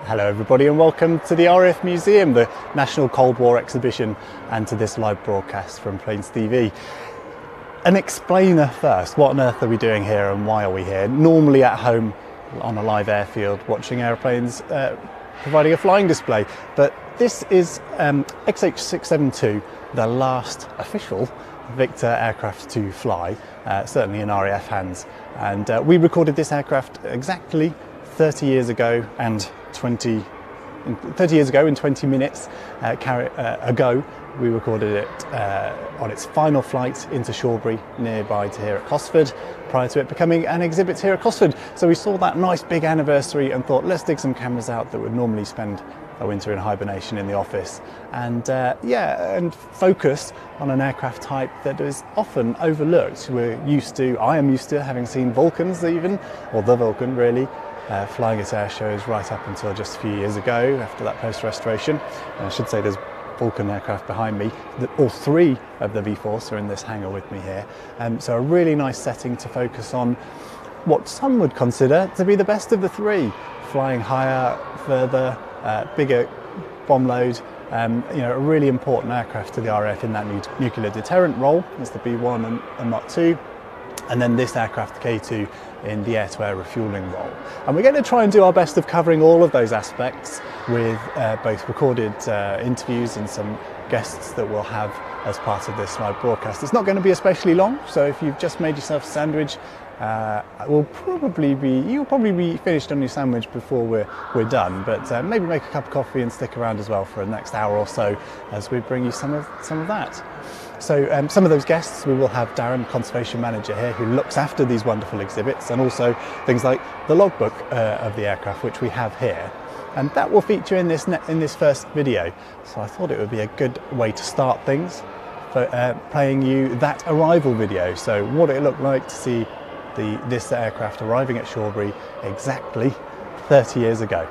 Hello everybody and welcome to the RAF Museum, the National Cold War exhibition, and to this live broadcast from Plains TV. An explainer first, what on earth are we doing here and why are we here? Normally at home on a live airfield watching aeroplanes providing a flying display, but this is XH672, the last official Victor aircraft to fly, certainly in RAF hands, and we recorded this aircraft exactly 30 years ago and 20 in 20 minutes ago. We recorded it on its final flight into Shawbury, nearby to here at Cosford, prior to it becoming an exhibit here at Cosford. So we saw that nice big anniversary and thought, let's dig some cameras out that would normally spend a winter in hibernation in the office, and and focus on an aircraft type that is often overlooked. I am used to having seen Vulcans even, or the Vulcan really, flying at air shows right up until just a few years ago after that post-restoration. And I should say there's Vulcan aircraft behind me. All three of the V-Force are in this hangar with me here. So a really nice setting to focus on what some would consider to be the best of the three. Flying higher, further, bigger bomb load. A really important aircraft to the RAF in that nuclear deterrent role as the B1 and Mark II. And then this aircraft, the K2, in the air-to-air refuelling role. And we're going to try and do our best of covering all of those aspects with both recorded interviews and some guests that we'll have as part of this live broadcast. It's not going to be especially long, so if you've just made yourself a sandwich, you'll probably be finished on your sandwich before we're done, but maybe make a cup of coffee and stick around as well for the next hour or so as we bring you some of that. So some of those guests, we will have Darren, conservation manager here, who looks after these wonderful exhibits, and also things like the logbook of the aircraft, which we have here, and that will feature in this first video. So I thought it would be a good way to start things for playing you that arrival video. So what it looked like to see this aircraft arriving at Shawbury exactly 30 years ago.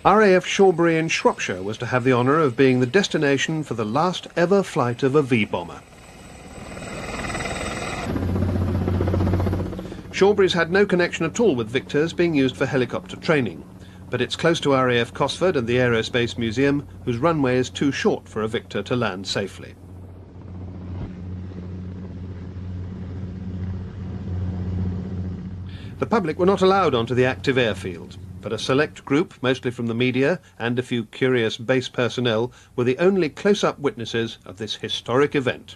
RAF Shawbury in Shropshire was to have the honour of being the destination for the last ever flight of a V-bomber. Shawbury's had no connection at all with Victor's being used for helicopter training, but it's close to RAF Cosford and the Aerospace Museum, whose runway is too short for a Victor to land safely. The public were not allowed onto the active airfield, but a select group, mostly from the media and a few curious base personnel, were the only close-up witnesses of this historic event.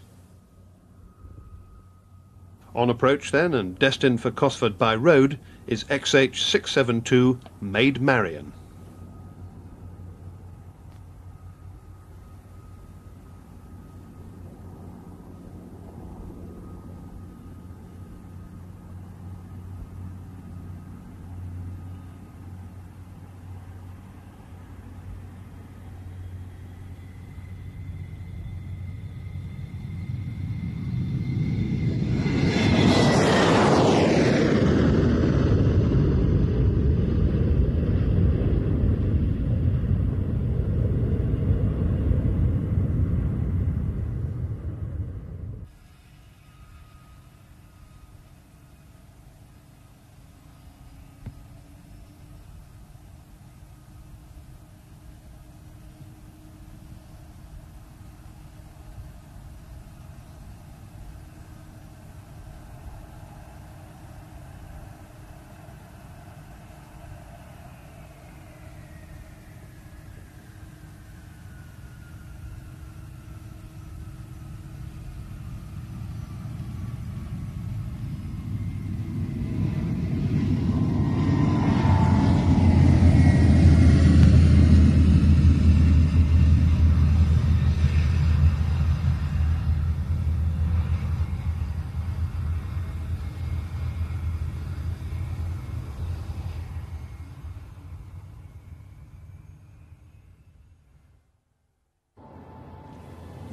On approach then, and destined for Cosford by road, is XH672 Maid Marian.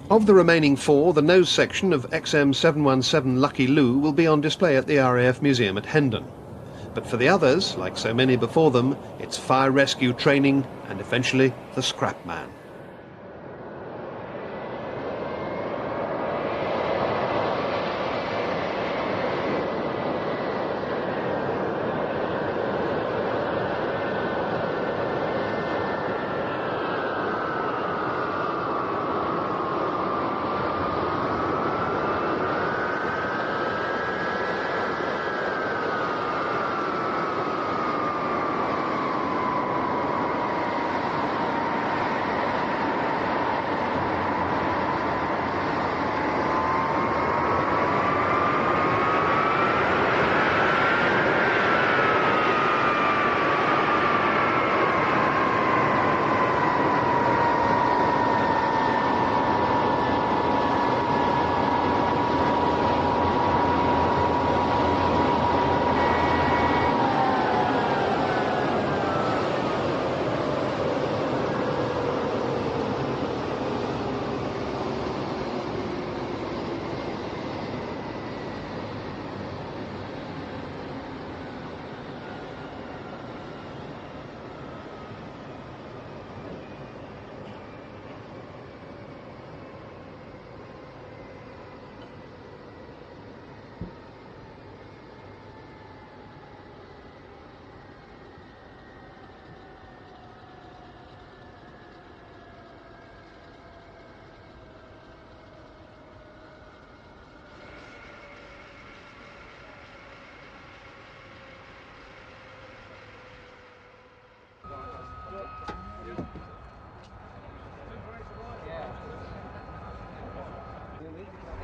Of the remaining four, the nose section of XM717 Lucky Lou will be on display at the RAF Museum at Hendon. But for the others, like so many before them, it's fire rescue training and eventually the scrap man.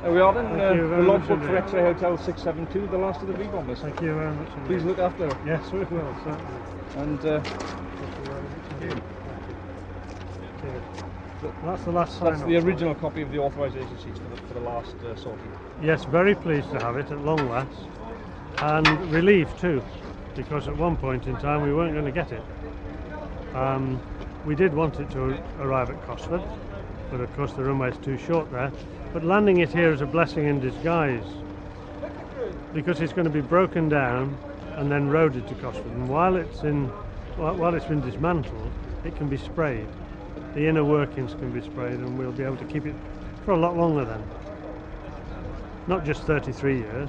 We are in the logbook for X-Ray Hotel 672, the last of the V-bombers. Thank you very much. Please look after her. Yes, we will, certainly. And that's the last sign. That's the original copy of the authorisation sheets for the last sortie. Yes, very pleased to have it at long last, and relieved too, because at one point in time we weren't going to get it. We did want it to arrive at Cosford, but of course the runway is too short there. But landing it here is a blessing in disguise, because it's going to be broken down and then roaded to Cosford. And while it's been dismantled, it can be sprayed. The inner workings can be sprayed, and we'll be able to keep it for a lot longer then. Not just 33 years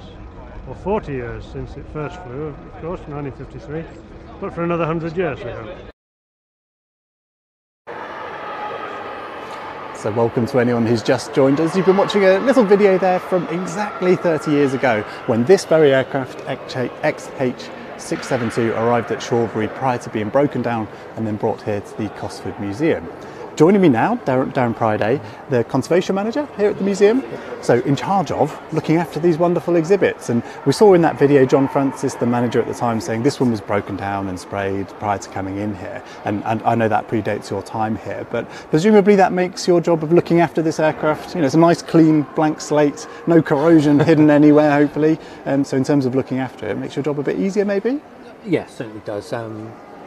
or 40 years since it first flew, of course, 1953, but for another 100 years, we hope. So welcome to anyone who's just joined us. You've been watching a little video there from exactly 30 years ago, when this very aircraft, XH672, arrived at Shawbury prior to being broken down and then brought here to the Cosford Museum. Joining me now, Darren Priday, the conservation manager here at the museum, so in charge of looking after these wonderful exhibits. And we saw in that video John Francis, the manager at the time, saying this one was broken down and sprayed prior to coming in here. And I know that predates your time here, but presumably that makes your job of looking after this aircraft, you know, it's a nice clean blank slate, no corrosion hidden anywhere, hopefully. So in terms of looking after it, it makes your job a bit easier maybe? Yes, certainly does.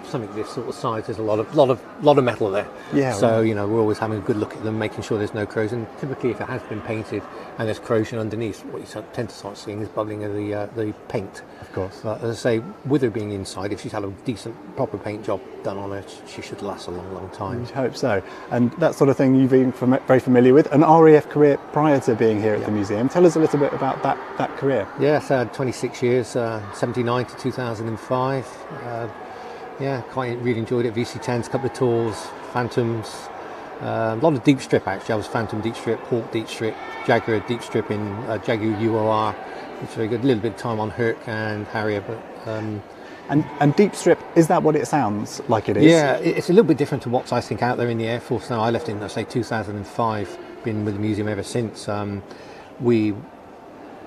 Something this sort of size, there's a lot of metal there. Yeah. So right. You know, we're always having a good look at them, making sure there's no corrosion. Typically, if it has been painted and there's corrosion underneath, what you tend to start seeing is bubbling of the paint. Of course. But as I say, with her being inside, if she's had a decent, proper paint job done on her, she should last a long, long time. I hope so. And that sort of thing you've been very familiar with. An RAF career prior to being here at the museum. Tell us a little bit about that career. Yes, I had 26 years, 79 to 2005. Yeah, really enjoyed it. VC-10s, couple of tours, Phantoms, a lot of deep strip actually. I was Phantom deep strip, Hawk deep strip, Jaguar deep strip in Jaguar UOR, which was very good. A little bit of time on Herc and Harrier, but. And deep strip, is that what it sounds like it is? Yeah, it's a little bit different to what's I think out there in the Air Force now. I left in, say, 2005. Been with the museum ever since.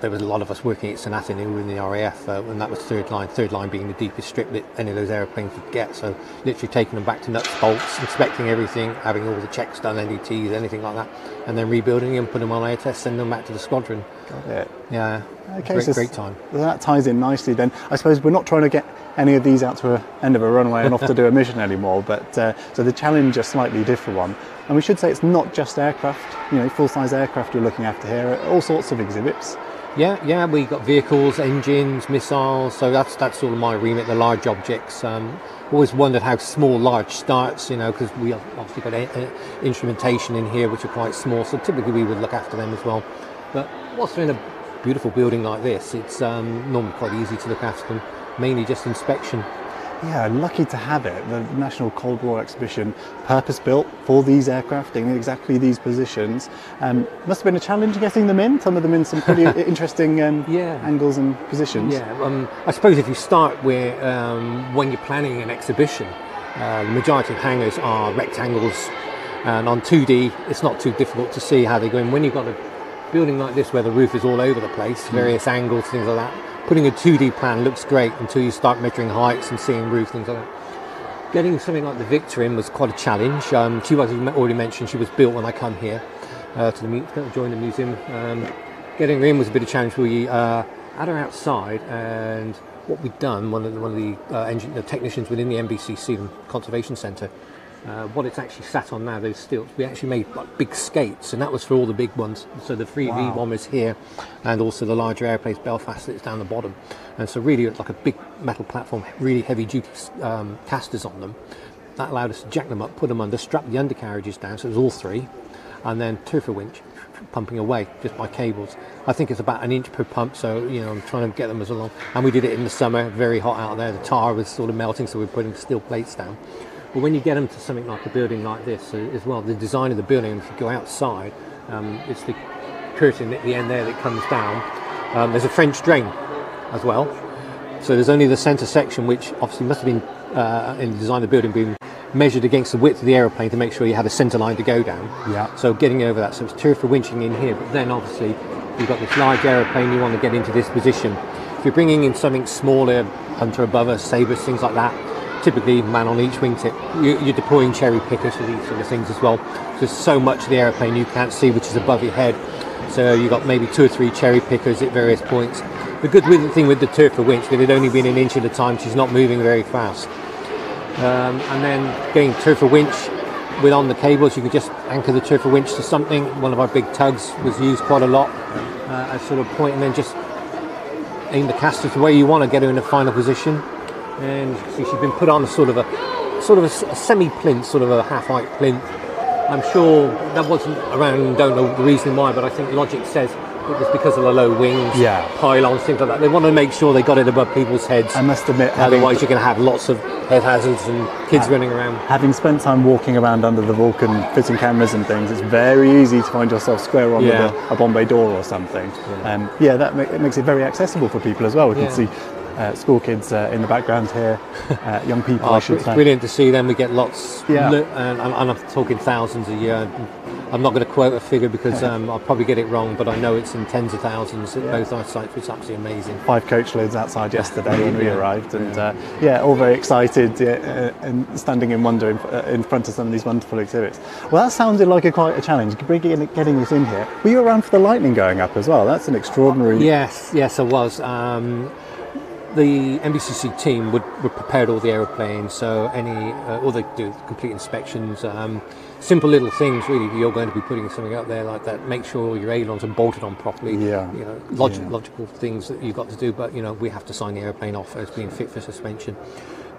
There was a lot of us working at St Athan who were in the RAF, and that was third line being the deepest strip that any of those aeroplanes would get. So literally taking them back to nuts, bolts, inspecting everything, having all the checks done, NDTs, anything like that, and then rebuilding them, putting them on air test, sending them back to the squadron. Got it. Yeah, okay, great time. That ties in nicely then. I suppose we're not trying to get any of these out to an end of a runway and off to do a mission anymore, but so the challenge is a slightly different one. And we should say it's not just aircraft, you know, full-size aircraft you're looking after here, all sorts of exhibits. Yeah, we got vehicles, engines, missiles, so that's sort of my remit, the large objects. Always wondered how small large starts, you know, because we obviously got instrumentation in here which are quite small, so typically we would look after them as well. But whilst we're in a beautiful building like this, it's normally quite easy to look after them, mainly just inspection. Yeah, lucky to have it. The National Cold War Exhibition, purpose-built for these aircraft in exactly these positions. Must have been a challenge getting them in, some of them in some pretty interesting angles and positions. Yeah, I suppose if you start where, when you're planning an exhibition, the majority of hangars are rectangles, and on 2D it's not too difficult to see how they go in. When you've got a building like this where the roof is all over the place, various angles, things like that, putting a 2D plan looks great until you start measuring heights and seeing roofs, things like that. Getting something like the Victor in was quite a challenge. She was already mentioned, she was built when I come here to join the museum. Getting her in was a bit of a challenge. We had her outside, and what we'd done, one of the technicians within the NBCC, the Conservation Centre, what it's actually sat on now, those stilts, we actually made like big skates, and that was for all the big ones. So the 3V bombers here, and also the larger airplanes, Belfast, that's down the bottom. And so really it's like a big metal platform, really heavy duty casters on them. That allowed us to jack them up, put them under, strap the undercarriages down, so it was all three, and then turf a winch pumping away just by cables. I think it's about 1 inch per pump, so you know, I'm trying to get them as along. And we did it in the summer, very hot out there, the tar was sort of melting, so we're putting steel plates down. But when you get them to something like a building like this as well, the design of the building, if you go outside, it's the curtain at the end there that comes down. There's a French drain as well. So there's only the centre section, which obviously must have been, in the design of the building, being measured against the width of the aeroplane to make sure you had a centre line to go down. Yeah. So getting over that, so it's turf for winching in here, but then obviously you've got this large aeroplane, you want to get into this position. If you're bringing in something smaller, Hunter above us, Sabres, things like that, typically man on each wingtip, you're deploying cherry pickers for these sort of things as well. There's so much of the aeroplane you can't see which is above your head, so you've got maybe 2 or 3 cherry pickers at various points. The good thing with the turf winch, with it only being 1 inch at a time, she's not moving very fast. And then getting turf winch with on the cables, you can just anchor the turf winch to something. One of our big tugs was used quite a lot as sort of point, and then just aim the caster to where you want to get her in the final position. And you can see she's been put on a sort of a semi-plinth, sort of a half-height plinth. I'm sure that wasn't around, don't know the reason why, but I think logic says it was because of the low wings, pylons, things like that. They want to make sure they got it above people's heads. I must admit, otherwise you're going to have lots of head hazards and kids running around. Having spent time walking around under the Vulcan, fitting cameras and things, it's very easy to find yourself square on with a Bombay door or something. That makes it very accessible for people as well. We can see school kids in the background here, young people, I should say. It's brilliant to see them. We get lots, and I'm talking thousands a year. I'm not going to quote a figure because I'll probably get it wrong, but I know it's in tens of thousands at both our sites, which is absolutely amazing. 5 coach loads outside yesterday when we arrived, and all very excited and standing in wonder in front of some of these wonderful exhibits. Well, that sounded like quite a challenge, getting this in here. Were you around for the lightning going up as well? That's an extraordinary... Yes, I was. The NBCC team would prepared all the aeroplanes, so all they do complete inspections, simple little things really. You're going to be putting something up there like that, make sure all your ailerons are bolted on properly, logical things that you've got to do, but we have to sign the aeroplane off as being fit for suspension.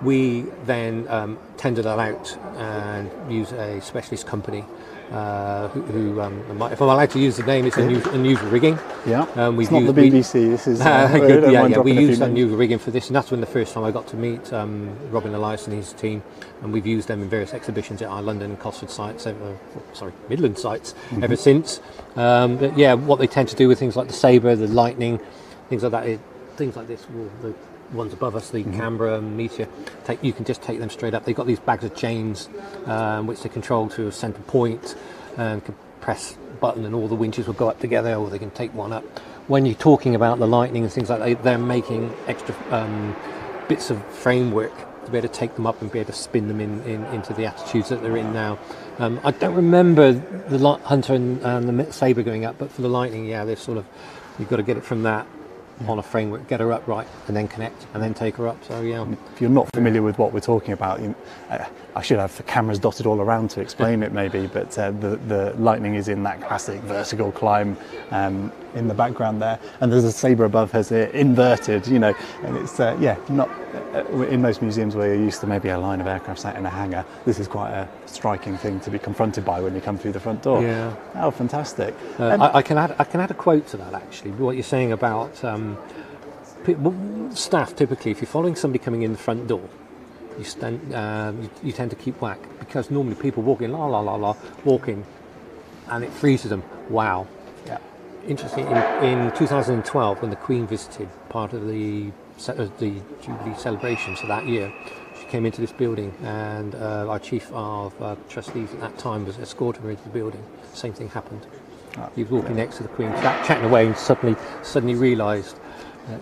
We then tender that out and use a specialist company who if I'm allowed to use the name, it's unusual rigging. It's not the BBC. This is we use unusual rigging for this, and that's when the first time I got to meet Robin Elias and his team, and we've used them in various exhibitions at our London and Cosford sites, Midlands sites ever since. What they tend to do with things like the Sabre, the Lightning, things like that, things like this, the ones above us, the Canberra and Meteor, you can just take them straight up. They've got these bags of chains which they control to a centre point, and can press a button and all the winches will go up together, or they can take one up. When you're talking about the Lightning and things like that, they're making extra bits of framework to be able to take them up and be able to spin them into the attitudes that they're in now. I don't remember the Hunter and the Sabre going up, but for the Lightning, they're sort of, you've got to get it from that on a framework, get her up right, and then connect, and then take her up. So if you're not familiar with what we're talking about, I should have the cameras dotted all around to explain it maybe, but the Lightning is in that classic vertical climb in the background there, and there's a sabre above has it inverted, you know, and it's yeah, not in most museums where you're used to maybe a line of aircraft sat in a hangar. This is quite a striking thing to be confronted by when you come through the front door. Yeah. Oh, fantastic. I can add a quote to that, actually. What you're saying about staff, typically, if you're following somebody coming in the front door, you tend to keep whack, because normally people walking walking, and it freezes them. Wow. Yeah. Interesting. In 2012, when the Queen visited part of the Jubilee celebrations of that year, she came into this building, and our chief of trustees at that time was escorting her into the building. Same thing happened. Oh, He was walking next to the Queen, chatting away, and suddenly realised that,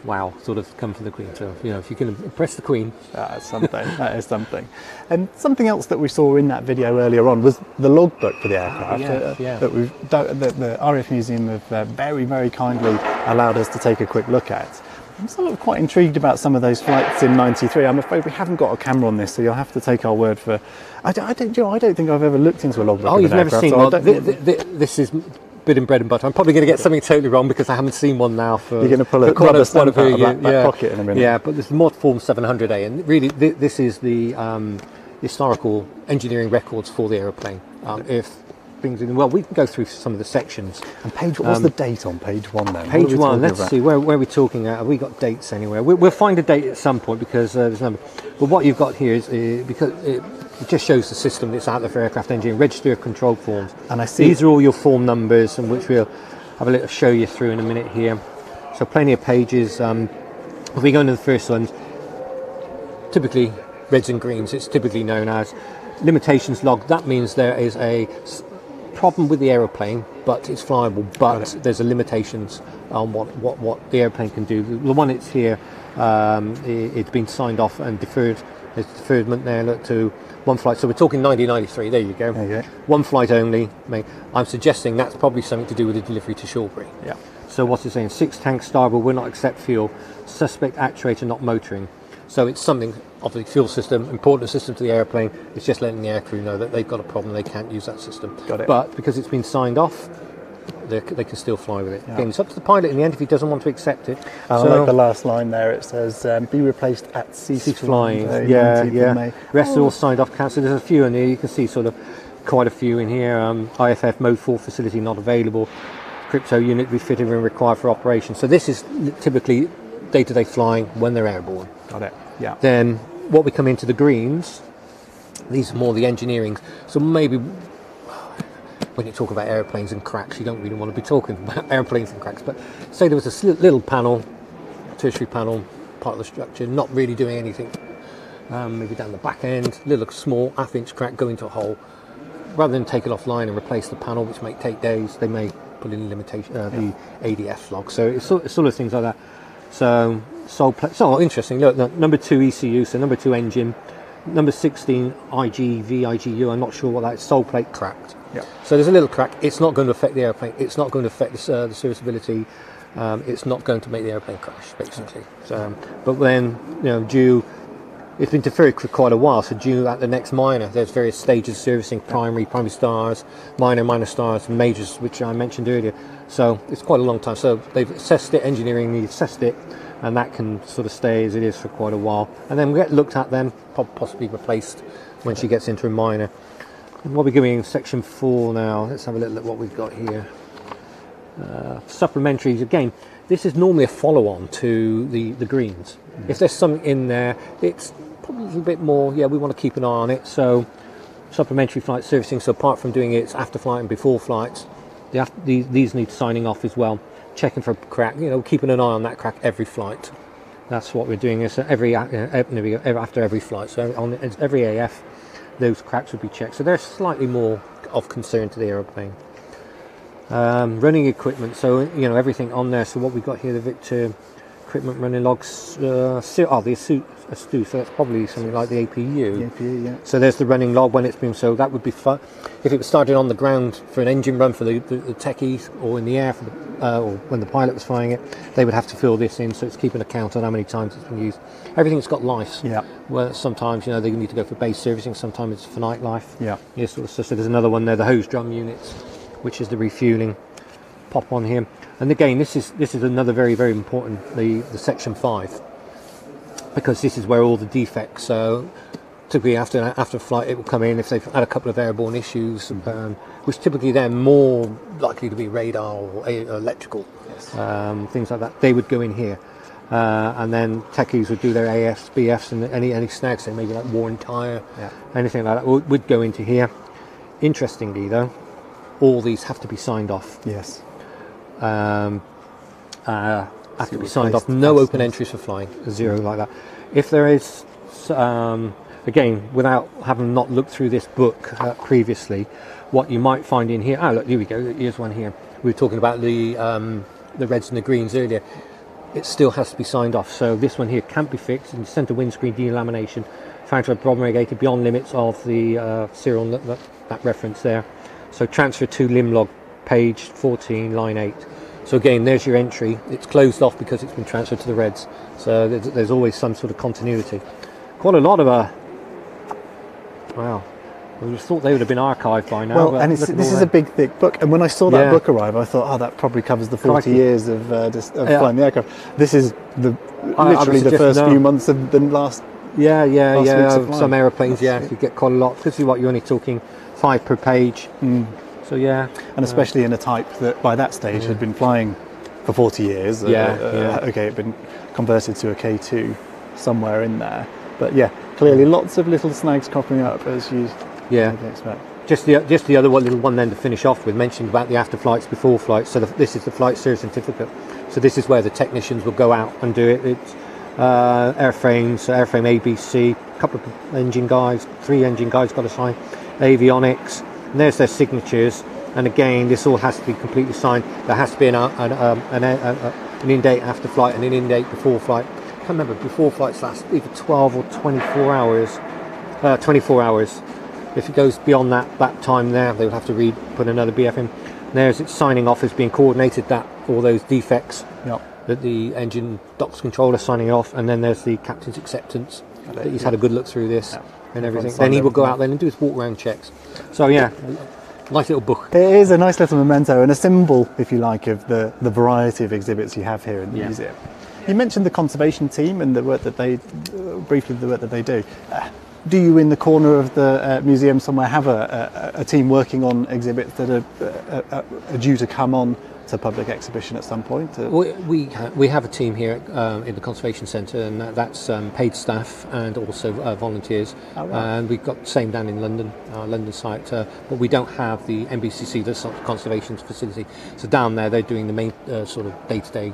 wow, sort of come from the Queen. So, you know, if you can impress the Queen. That's something. That is something. And something else that we saw in that video earlier on was the logbook for the aircraft. That the RAF Museum have very, very kindly allowed us to take a quick look at. I'm sort of quite intrigued about some of those flights in '93. I'm afraid we haven't got a camera on this, so you'll have to take our word for. I don't think I've ever looked into a logbook. Oh, of you've an never aircraft, seen so one? This is bit in bread and butter. I'm probably going to get something totally wrong because I haven't seen one now for. You're going to pull a rubber stamp out of that back pocket in a minute. Yeah, but this is Mod Form 700A, and really this is the historical engineering records for the aeroplane. If things in, well, we can go through some of the sections. And page, what's the date on page 1 then? Page 1, let's see, where are we talking at? Have we got dates anywhere? We'll find a date at some point, because there's a number. But what you've got here is, because it just shows the system that's out there for aircraft engineering, register of control forms. And I see these are all your form numbers, and which we'll have a little show you through in a minute here. So plenty of pages. If we go into the first one, typically reds and greens, it's typically known as limitations log. That means there is a problem with the aeroplane, but it's flyable, but there's a limitations on what the airplane can do. The one it's here, it's been signed off and deferred. There's deferment there, look, to one flight. So we're talking 1993, there you go. There you go. One flight only. I'm suggesting that's probably something to do with the delivery to Shawbury. Yeah. So what's it saying? 6 tanks starboard, will not accept fuel. Suspect actuator not motoring. So it's something, obviously fuel system, important system to the airplane. It's just letting the aircrew know that they've got a problem, they can't use that system. Got it. But because it's been signed off, they can still fly with it. Yeah. Again, it's up to the pilot in the end if he doesn't want to accept it. I like the last line there. It says, be replaced at cease flying. Yeah. Rest are all signed off, cancelled. There's a few in there. You can see sort of quite a few in here. IFF Mode 4 facility not available. Crypto unit refitted and required for operation. So this is typically day-to-day flying when they're airborne. Got it. Yeah. Then what we come into the greens, these are more the engineering. So maybe when you talk about airplanes and cracks, you don't really want to be talking about airplanes and cracks. But say there was a little panel, tertiary panel, part of the structure, not really doing anything. Maybe down the back end, little small half-inch crack going to a hole. Rather than take it offline and replace the panel, which may take days, they may put in limitation the ADF log. So it's sort of things like that. So interesting. Look, number 2 ECU, so number 2 engine, number 16 IGU. I'm not sure what that is. Sole plate cracked. Yeah. So there's a little crack. It's not going to affect the airplane. It's not going to affect the serviceability. It's not going to make the airplane crash, basically. So, but then due. It's been deferred for quite a while, so due at the next minor, there's various stages of servicing, primary stars, minor stars, and majors, which I mentioned earlier. So it's quite a long time. So they've assessed it, engineering needs assessed it, and that can sort of stay as it is for quite a while. And then we get looked at then, possibly replaced when she gets into a minor. And what we're doing in section 4 now, let's have a little look at what we've got here. Supplementaries, again, this is normally a follow-on to the greens. If there's something in there, it's probably a little bit more, we want to keep an eye on it. So supplementary flight servicing, so apart from doing its after flight and before flights, these need signing off as well, checking for a crack, keeping an eye on that crack every flight. That's what we're doing. Is after every flight, so on every AF, those cracks would be checked. So they're slightly more of concern to the aeroplane. Running equipment, so everything on there. So what we've got here, the Victor equipment running logs, the Astute, so that's probably something like the APU. The APU, yeah. So there's the running log when it's been, so that would be fun. If it was started on the ground for an engine run for the techies, or in the air for or when the pilot was flying it, they would have to fill this in, so it's keeping a count on how many times it's been used. Everything's got life. Yeah. Well, sometimes they need to go for base servicing, sometimes it's for night life. Yeah. Sort of stuff. So there's another one there, the hose drum units, which is the refueling. pop on here. And again, this is another very, very important, the section 5, because this is where all the defects. So typically after a flight, it will come in if they've had a couple of airborne issues, which typically they're more likely to be radar or electrical, things like that. They would go in here. And then techies would do their AFs, BFs, and any snags, so maybe like worn tyre, anything like that would go into here. Interestingly, though, all these have to be signed off. Yes. Have to be signed off. No open entries for flying. Zero like that. If there is, again, without having not looked through this book previously, what you might find in here. Oh, look, here we go. Here's one here. We were talking about the reds and the greens earlier. It still has to be signed off. So this one here can't be fixed. In centre windscreen delamination, found to have promulgated beyond limits of the serial that reference there. So transfer to limb log, page 14, line 8. So again, there's your entry. It's closed off because it's been transferred to the reds. So there's always some sort of continuity. Quite a lot of wow. I would have thought they would have been archived by now. Well, and this is a big, thick book. And when I saw that book arrive, I thought, oh, that probably covers the 40 years of flying the aircraft. This is literally the first few months of the last. Some aeroplanes, you get quite a lot. Because you're only talking 5 per page. So and especially in a type that by that stage had been flying for 40 years. Okay, it'd been converted to a K2 somewhere in there. But clearly lots of little snags cropping up as you. Expect. Just the other little one then to finish off with, mentioning about the after flights, before flights. So this is the flight service certificate. So this is where the technicians will go out and do it. It's airframes, airframe ABC, a couple of engine guys, 3 engine guys got to sign, avionics, and there's their signatures. And again, this all has to be completely signed. There has to be an in-date after flight and an in-date before flight. I can't remember, before flights last either 12 or 24 hours. 24 hours. If it goes beyond that time there, they would have to put another BF in. There's it signing off as being coordinated, that all those defects, that the engine docs controller signing off, and then there's the captain's acceptance, that he's had a good look through this and everything. Then he will go out there and do his walk around checks. So nice little book. It is a nice little memento and a symbol, if you like, of the variety of exhibits you have here in the museum. You mentioned the conservation team and the work that they do. Do you, in the corner of the museum somewhere, have a team working on exhibits that are due to come on to public exhibition at some point? We have a team here in the Conservation Centre, and that's paid staff and also volunteers. Oh, right. And we've got the same down in London, our London site, but we don't have the NBCC, the conservation facility. So down there, they're doing the main sort of day-to-day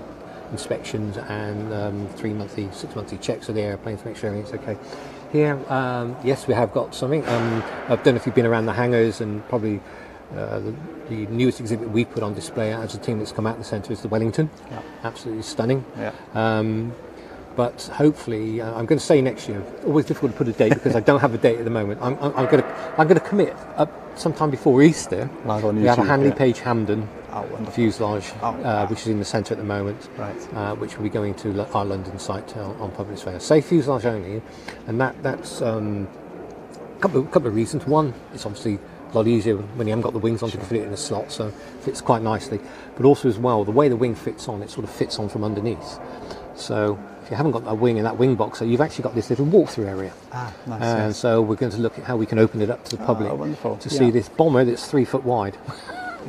inspections and 3-monthly, 6-monthly checks of the airplanes to make sure everything's okay. Here, yes, we have got something. I don't know if you've been around the hangars, and probably the newest exhibit we put on display as a team that's come out of the centre is the Wellington. Absolutely stunning. But hopefully, I'm going to say next year. Always difficult to put a date because I don't have a date at the moment. I'm going to commit sometime before Easter. Live on YouTube, we have a Handley Page Hamden fuselage, which is in the centre at the moment, which will be going to our London site on public display. Say fuselage only, and that's a couple of reasons. One, it's obviously a lot easier when you haven't got the wings on to fit it in a slot, so it fits quite nicely. But also as well, the way the wing fits on, it sort of fits on from underneath. So if you haven't got that wing in that wing box, so you've actually got this little walk-through area. Nice. And so we're going to look at how we can open it up to the public to see this bomber that's 3 foot wide.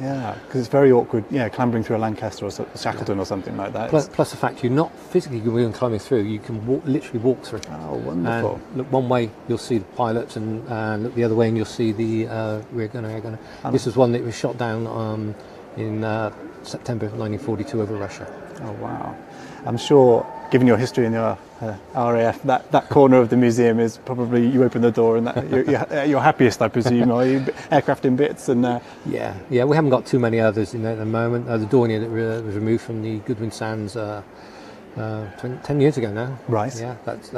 Yeah, because it's very awkward, clambering through a Lancaster or Shackleton or something like that. Plus the fact you're not physically going climbing through, you can literally walk through. Oh, wonderful. And look one way, you'll see the pilots, and look the other way and you'll see the rear gunner. This is one that was shot down in September 1942 over Russia. Oh, wow. I'm sure, given your history in your RAF, that corner of the museum is probably, you open the door and you're happiest, I presume, are you? Aircraft in bits and... Yeah, we haven't got too many others in there at the moment. The Dornier that was removed from the Goodwin Sands 10 years ago now. Right. Yeah, that's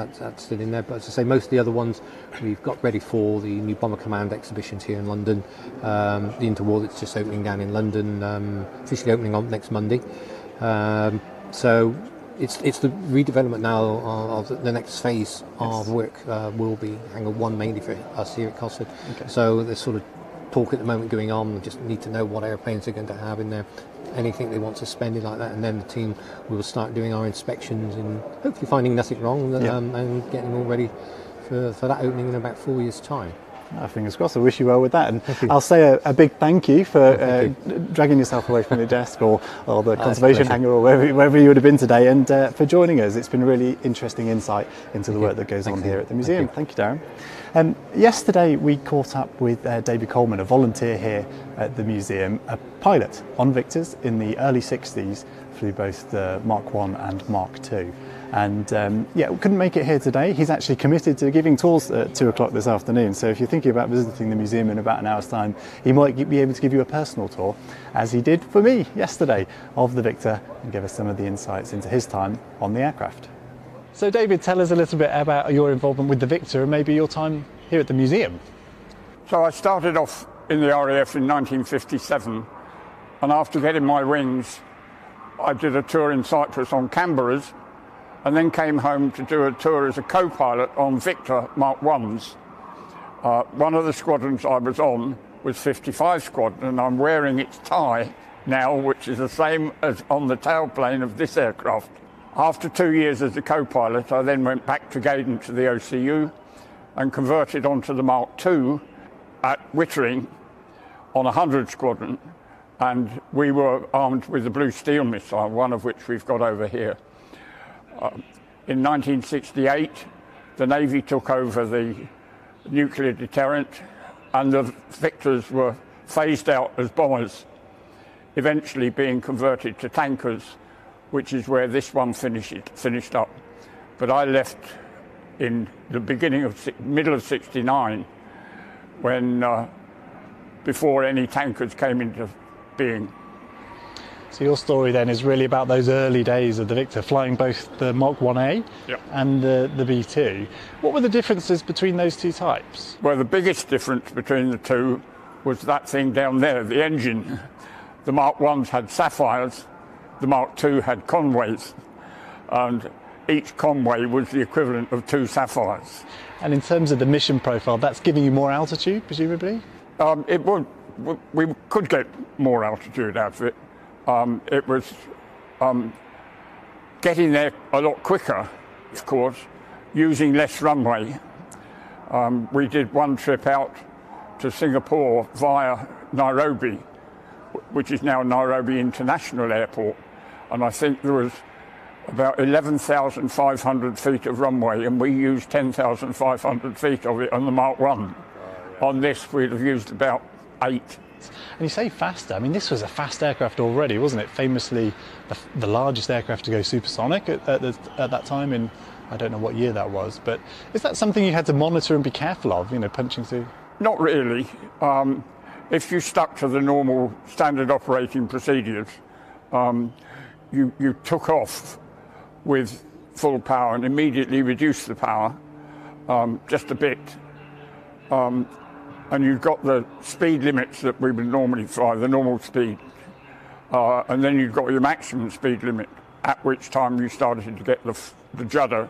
still in there. But as I say, most of the other ones we've got ready for the new Bomber Command exhibitions here in London. The Interwar that's just opening down in London, officially opening on next Monday. So it's the redevelopment now of the next phase of work will be Hangar 1 mainly for us here at Cosford. Okay. So there's sort of talk at the moment going on. We just need to know what airplanes they're going to have in there, anything they want to spend it like that, and then the team will start doing our inspections and hopefully finding nothing wrong and getting all ready for that opening in about 4 years' time. Fingers crossed. I wish you well with that, and I'll say a big thank you for dragging yourself away from the desk or the conservation hangar or wherever you would have been today, and for joining us. It's been a really interesting insight into the work that goes on here at the museum. Thank you, Darren. Yesterday we caught up with David Coleman, a volunteer here at the museum, a pilot on Victors in the early 60s, flew both the Mark 1 and Mark 2. And we couldn't make it here today. He's actually committed to giving tours at 2 o'clock this afternoon. So if you're thinking about visiting the museum in about an hour's time, he might be able to give you a personal tour, as he did for me yesterday, of the Victor, and give us some of the insights into his time on the aircraft. So David, tell us a little bit about your involvement with the Victor and maybe your time here at the museum. So I started off in the RAF in 1957, and after getting my wings, I did a tour in Cyprus on Canberras, and then came home to do a tour as a co-pilot on Victor Mark 1s. One of the squadrons I was on was 55 Squadron, and I'm wearing its tie now, which is the same as on the tailplane of this aircraft. After 2 years as a co-pilot, I then went back to Gaydon to the OCU and converted onto the Mark II at Wittering on 100 Squadron, and we were armed with the Blue Steel missile, one of which we've got over here. In 1968, the Navy took over the nuclear deterrent, and the Victors were phased out as bombers, eventually being converted to tankers, which is where this one finished up. But I left in the middle of '69, when before any tankers came into being. So your story then is really about those early days of the Victor, flying both the Mark 1A and the B2. What were the differences between those two types? Well, the biggest difference between the two was that thing down there, the engine. The Mark 1s had sapphires, the Mark II had Conways, and each Conway was the equivalent of 2 sapphires. And in terms of the mission profile, that's giving you more altitude, presumably? It would. We could get more altitude out of it. It was getting there a lot quicker, of course, using less runway. We did one trip out to Singapore via Nairobi, which is now Nairobi International Airport, and I think there was about 11,500 feet of runway, and we used 10,500 feet of it on the Mark 1. On this, we'd have used about 8. And you say faster, I mean, this was a fast aircraft already, wasn't it? Famously the largest aircraft to go supersonic at that time in, I don't know what year that was, but is that something you had to monitor and be careful of, punching through? Not really. If you stuck to the normal standard operating procedures, you took off with full power and immediately reduced the power just a bit. And you've got the speed limits that we would normally fly, the normal speed. And then you've got your maximum speed limit, at which time you started to get the judder.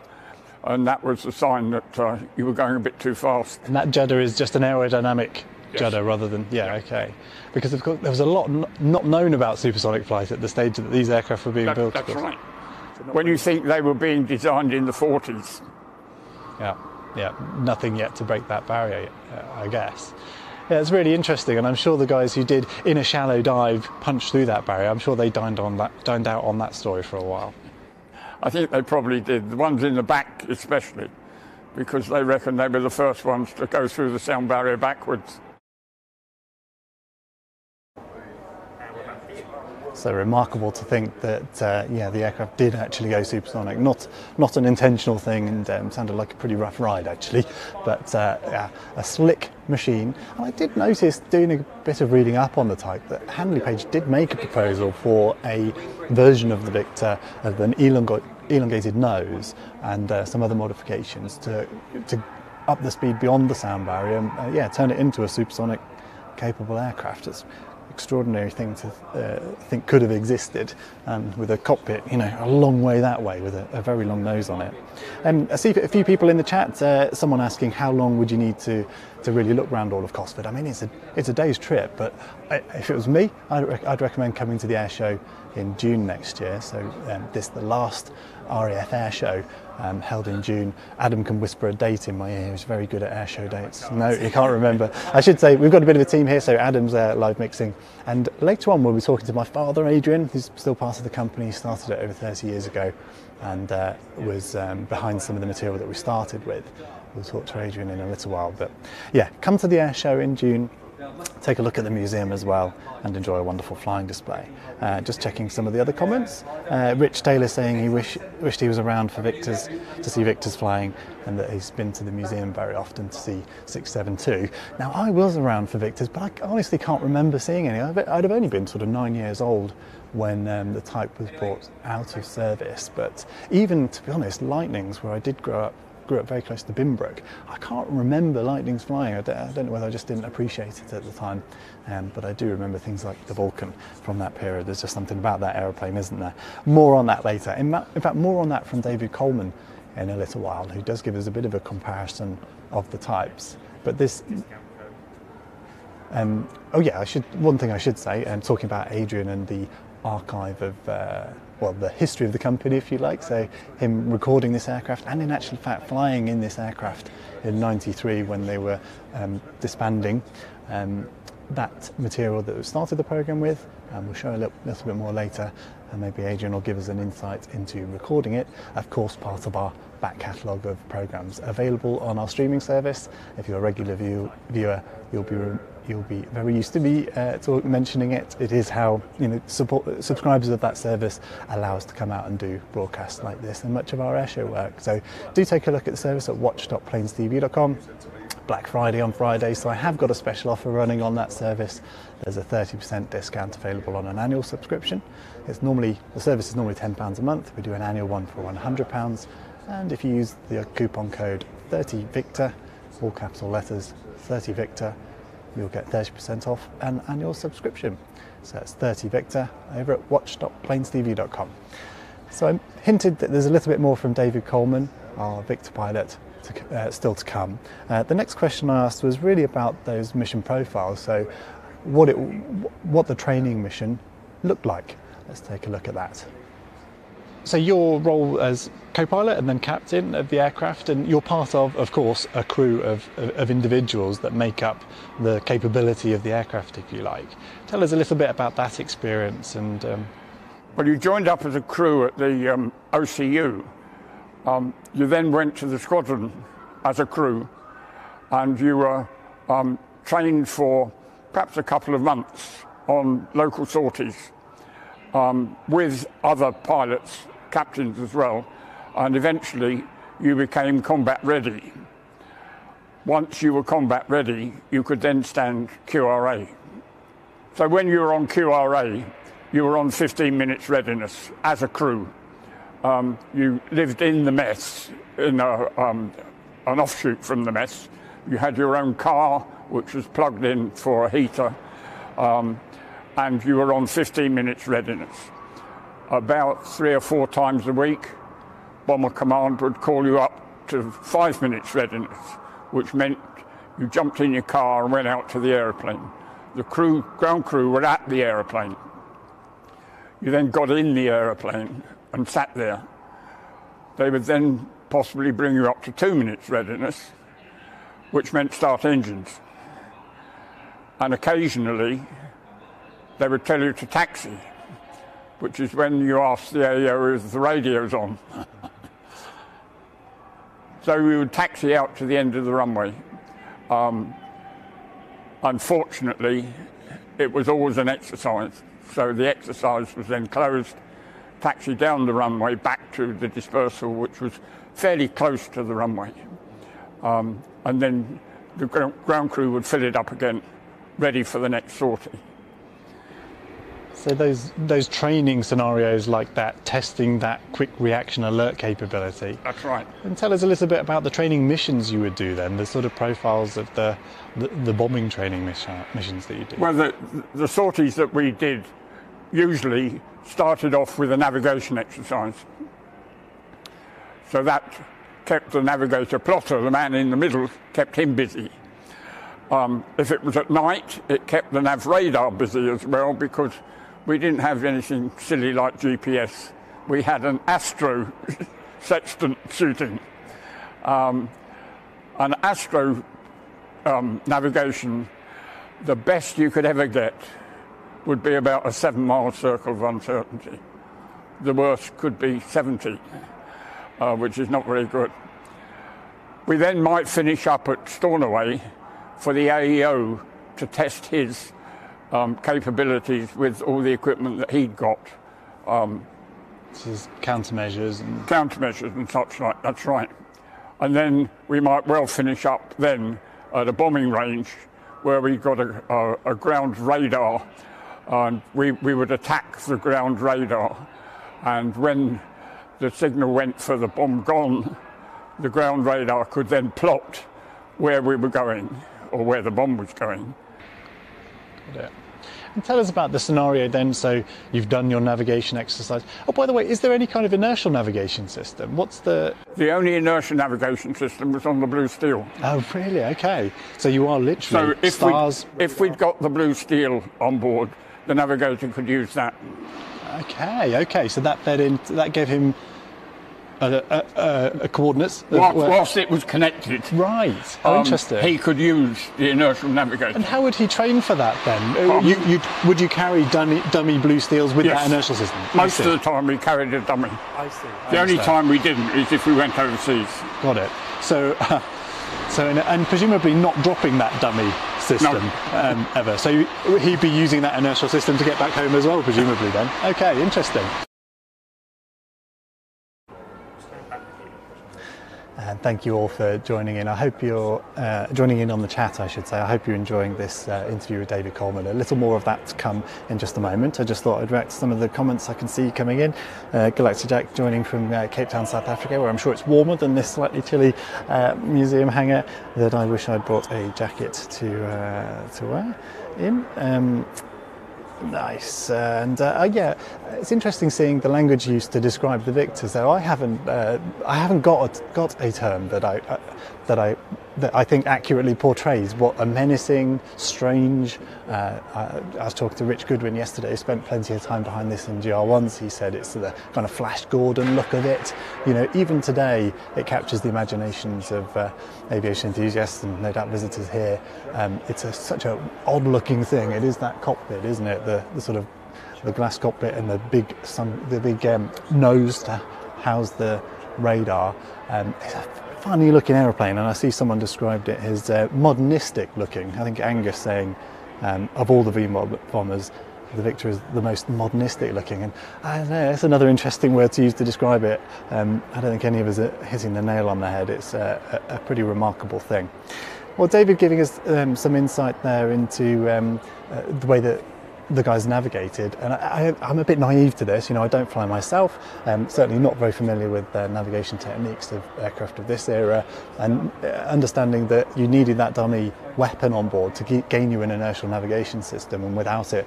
And that was the sign that you were going a bit too fast. And that judder is just an aerodynamic judder rather than, okay. Because of course there was a lot not known about supersonic flight at the stage that these aircraft were being built. That's right. When you think they were being designed in the 40s. Yeah, nothing yet to break that barrier, I guess. Yeah, it's really interesting, and I'm sure the guys who did in a shallow dive punch through that barrier, I'm sure they dined out on that story for a while. I think they probably did, the ones in the back especially, because they reckon they were the first ones to go through the sound barrier backwards. So remarkable to think that the aircraft did actually go supersonic. Not an intentional thing, and sounded like a pretty rough ride actually, but a slick machine. And I did notice, doing a bit of reading up on the type, that Handley Page did make a proposal for a version of the Victor of an elongated nose and some other modifications to up the speed beyond the sound barrier and turn it into a supersonic capable aircraft. It's extraordinary thing to think could have existed, with a cockpit, a long way that way with a very long nose on it. I see a few people in the chat, someone asking how long would you need to to really look around all of Cosford. I mean, it's a day's trip, but if it was me, I'd recommend coming to the air show in June next year. So this is the last RAF air show held in June. Adam can whisper a date in my ear. He's very good at air show dates. No, he can't remember. I should say we've got a bit of a team here. So Adam's live mixing, and later on we'll be talking to my father, Adrian, who's still part of the company. He started it over 30 years ago, and was behind some of the material that we started with. We'll talk to Adrian in a little while, but yeah, come to the air show in June. Take a look at the museum as well and enjoy a wonderful flying display. Just checking some of the other comments. Rich Taylor saying he wished he was around for Victor's, to see Victor's flying, and that he's been to the museum very often to see 672. Now, I was around for Victor's, but I honestly can't remember seeing any. I'd have only been sort of 9 years old when the type was brought out of service. But even, to be honest, Lightnings, where I did grew up very close to Bimbrook, I can't remember Lightnings flying. I don't know whether I just didn't appreciate it at the time, but I do remember things like the Vulcan from that period. There's just something about that aeroplane, isn't there? More on that later. In fact, more on that from David Coleman in a little while, who does give us a bit of a comparison of the types. But this... oh yeah, one thing I should say, talking about Adrian and the archive of the history of the company, if you like, so him recording this aircraft, and in actual fact flying in this aircraft in '93 when they were disbanding. That material that we started the programme with, and we'll show a little bit more later, and maybe Adrian will give us an insight into recording it. Of course, part of our back catalogue of programmes available on our streaming service. If you're a regular viewer, you'll be very used to me mentioning it. It is how subscribers of that service allow us to come out and do broadcasts like this and much of our airshow work. So do take a look at the service at watch.plainstv.com. Black Friday on Friday, so I have got a special offer running on that service. There's a 30% discount available on an annual subscription. The service is normally £10 a month. We do an annual one for £100, and if you use the coupon code 30Victor, all capital letters, 30Victor, you'll get 30% off an annual subscription. So it's 30Victor over at watch.plainstv.com. So I hinted that there's a little bit more from David Coleman, our Victor pilot, still to come. The next question I asked was really about those mission profiles, so what the training mission looked like. Let's take a look at that. So your role as co-pilot and then captain of the aircraft, and you're part of course, a crew of individuals that make up the capability of the aircraft, if you like. Tell us a little bit about that experience. And Well, you joined up as a crew at the OCU. You then went to the squadron as a crew, and you were trained for perhaps a couple of months on local sorties with other pilots, captains as well, and eventually you became combat ready. Once you were combat ready, you could then stand QRA. So when you were on QRA, you were on 15 minutes readiness as a crew. You lived in the mess, in an offshoot from the mess. You had your own car, which was plugged in for a heater, and you were on 15 minutes readiness. About 3 or 4 times a week, Bomber Command would call you up to 5 minutes readiness, which meant you jumped in your car and went out to the aeroplane. The ground crew were at the aeroplane. You then got in the aeroplane and sat there. They would then possibly bring you up to 2 minutes readiness, which meant start engines. And occasionally, they would tell you to taxi, which is when you ask the AO if the radio's on. So we would taxi out to the end of the runway. Unfortunately, it was always an exercise. So the exercise was then closed, taxi down the runway back to the dispersal, which was fairly close to the runway. And then the ground crew would fill it up again, ready for the next sortie. So those training scenarios like that, testing that quick reaction alert capability. That's right. And tell us a little bit about the training missions you would do then, the sort of profiles of the bombing training missions that you do. Well, the sorties that we did usually started off with a navigation exercise. So that kept the navigator plotter, the man in the middle, kept him busy. If it was at night, it kept the nav radar busy as well, because we didn't have anything silly like GPS. We had an astro sextant shooting. An astro navigation, the best you could ever get would be about a 7-mile circle of uncertainty. The worst could be 70, which is not very good. We then might finish up at Stornoway for the AEO to test his capabilities with all the equipment that he'd got. This is countermeasures and such like, that's right. And then we might well finish up then at a bombing range where we got a ground radar, and we would attack the ground radar, and when the signal went for the bomb gone, the ground radar could then plot where we were going or where the bomb was going. Got it. And tell us about the scenario then. So you've done your navigation exercise. Oh, by the way, is there any kind of inertial navigation system? What's the... The only inertial navigation system was on the Blue Steel. Oh, really? Okay. So you are literally if we'd got the Blue Steel on board, the navigator could use that. Okay. So that gave him a coordinates. Whilst it was connected. Right. How interesting. He could use the inertial navigator. And how would he train for that then? Would you carry dummy Blue Steels with that inertial system? Most of the time we carried a dummy. I see. The only time we didn't is if we went overseas. Got it. So and presumably not dropping that dummy system ever. So he'd be using that inertial system to get back home as well, presumably then. Okay, interesting. And thank you all for joining in. I hope you're joining in on the chat, I should say. I hope you're enjoying this interview with David Coleman. A little more of that to come in just a moment. I just thought I'd react to some of the comments I can see coming in. Galactic Jack joining from Cape Town, South Africa, where I'm sure it's warmer than this slightly chilly museum hangar, that I wish I'd brought a jacket to wear in. Nice. And yeah, it's interesting seeing the language used to describe the Victor. So I haven't got a term that I think accurately portrays what a menacing, strange. I was talking to Rich Goodwin yesterday, who spent plenty of time behind this in GR1s. He said it's the kind of Flash Gordon look of it. You know, even today it captures the imaginations of aviation enthusiasts and no doubt visitors here. It's such an odd looking thing. It is that cockpit, isn't it? The sort of the glass cockpit and the big nose to house the radar. It's a funny looking aeroplane, and I see someone described it as modernistic looking. I think Angus saying of all the V bombers, the Victor is the most modernistic looking, and I don't know, that's another interesting word to use to describe it. I don't think any of us are hitting the nail on the head. It's a pretty remarkable thing. Well, David giving us some insight there into the way that the guys navigated, and I'm a bit naive to this. You know, I don't fly myself. Certainly not very familiar with navigation techniques of aircraft of this era, and understanding that you needed that dummy weapon on board to gain you an inertial navigation system, and without it,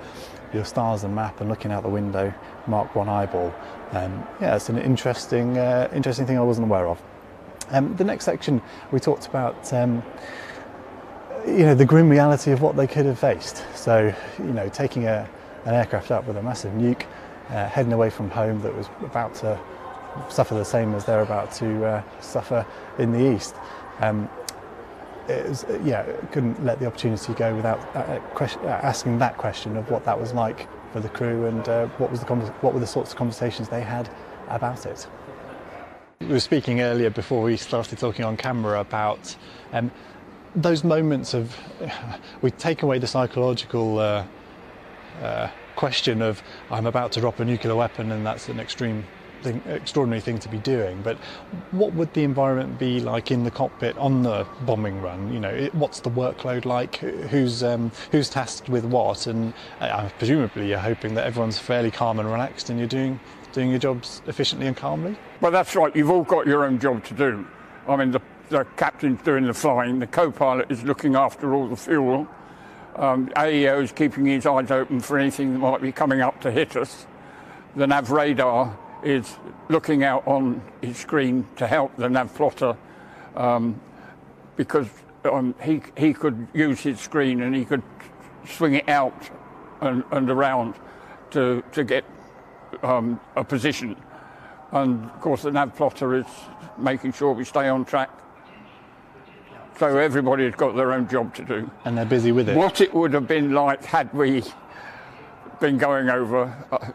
your stars and map and looking out the window, Mark 1 eyeball. Yeah, it's an interesting thing I wasn't aware of. The next section we talked about. You know, the grim reality of what they could have faced. So, you know, taking an aircraft up with a massive nuke, heading away from home that was about to suffer the same as they're about to suffer in the east. It was, couldn't let the opportunity go without asking that question of what that was like for the crew, and what were the sorts of conversations they had about it. We were speaking earlier before we started talking on camera about those moments of, we take away the psychological question of I'm about to drop a nuclear weapon and that's an extraordinary thing to be doing, but what would the environment be like in the cockpit on the bombing run? You know, what's the workload like? Who's tasked with what? And presumably you're hoping that everyone's fairly calm and relaxed and you're doing your jobs efficiently and calmly? Well, that's right. You've all got your own job to do. I mean, the captain's doing the flying, the co-pilot is looking after all the fuel, AEO is keeping his eyes open for anything that might be coming up to hit us. The nav radar is looking out on his screen to help the nav plotter, because he could use his screen and he could swing it out and around to get a position. And of course the nav plotter is making sure we stay on track. So everybody has got their own job to do. And they're busy with it. What it would have been like had we been going over,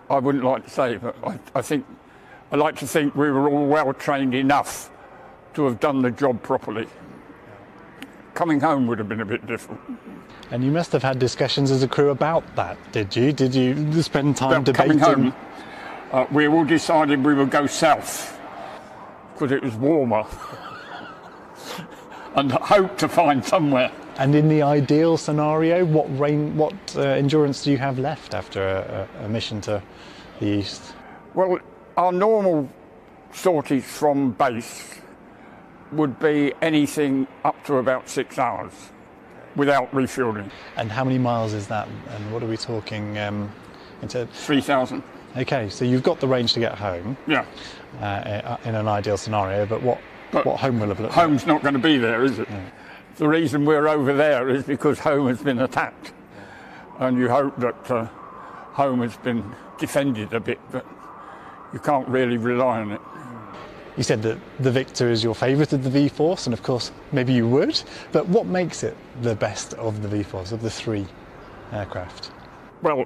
I wouldn't like to say, but I like to think we were all well trained enough to have done the job properly. Coming home would have been a bit different. And you must have had discussions as a crew about that, did you? Did you spend time Coming debating? home, we all decided we would go south because it was warmer and hoped to find somewhere. And in the ideal scenario, what endurance do you have left after a mission to the east? Well, our normal sorties from base would be anything up to about 6 hours without refueling. And how many miles is that? And what are we talking? 3,000. Okay, so you've got the range to get home. Yeah. In an ideal scenario, but what home will have looked like? Home's not going to be there, is it? No. The reason we're over there is because home has been attacked. And you hope that home has been defended a bit, but you can't really rely on it. You said that the Victor is your favourite of the V-Force, and of course, maybe you would, but what makes it the best of the V-Force, of the three aircraft? Well,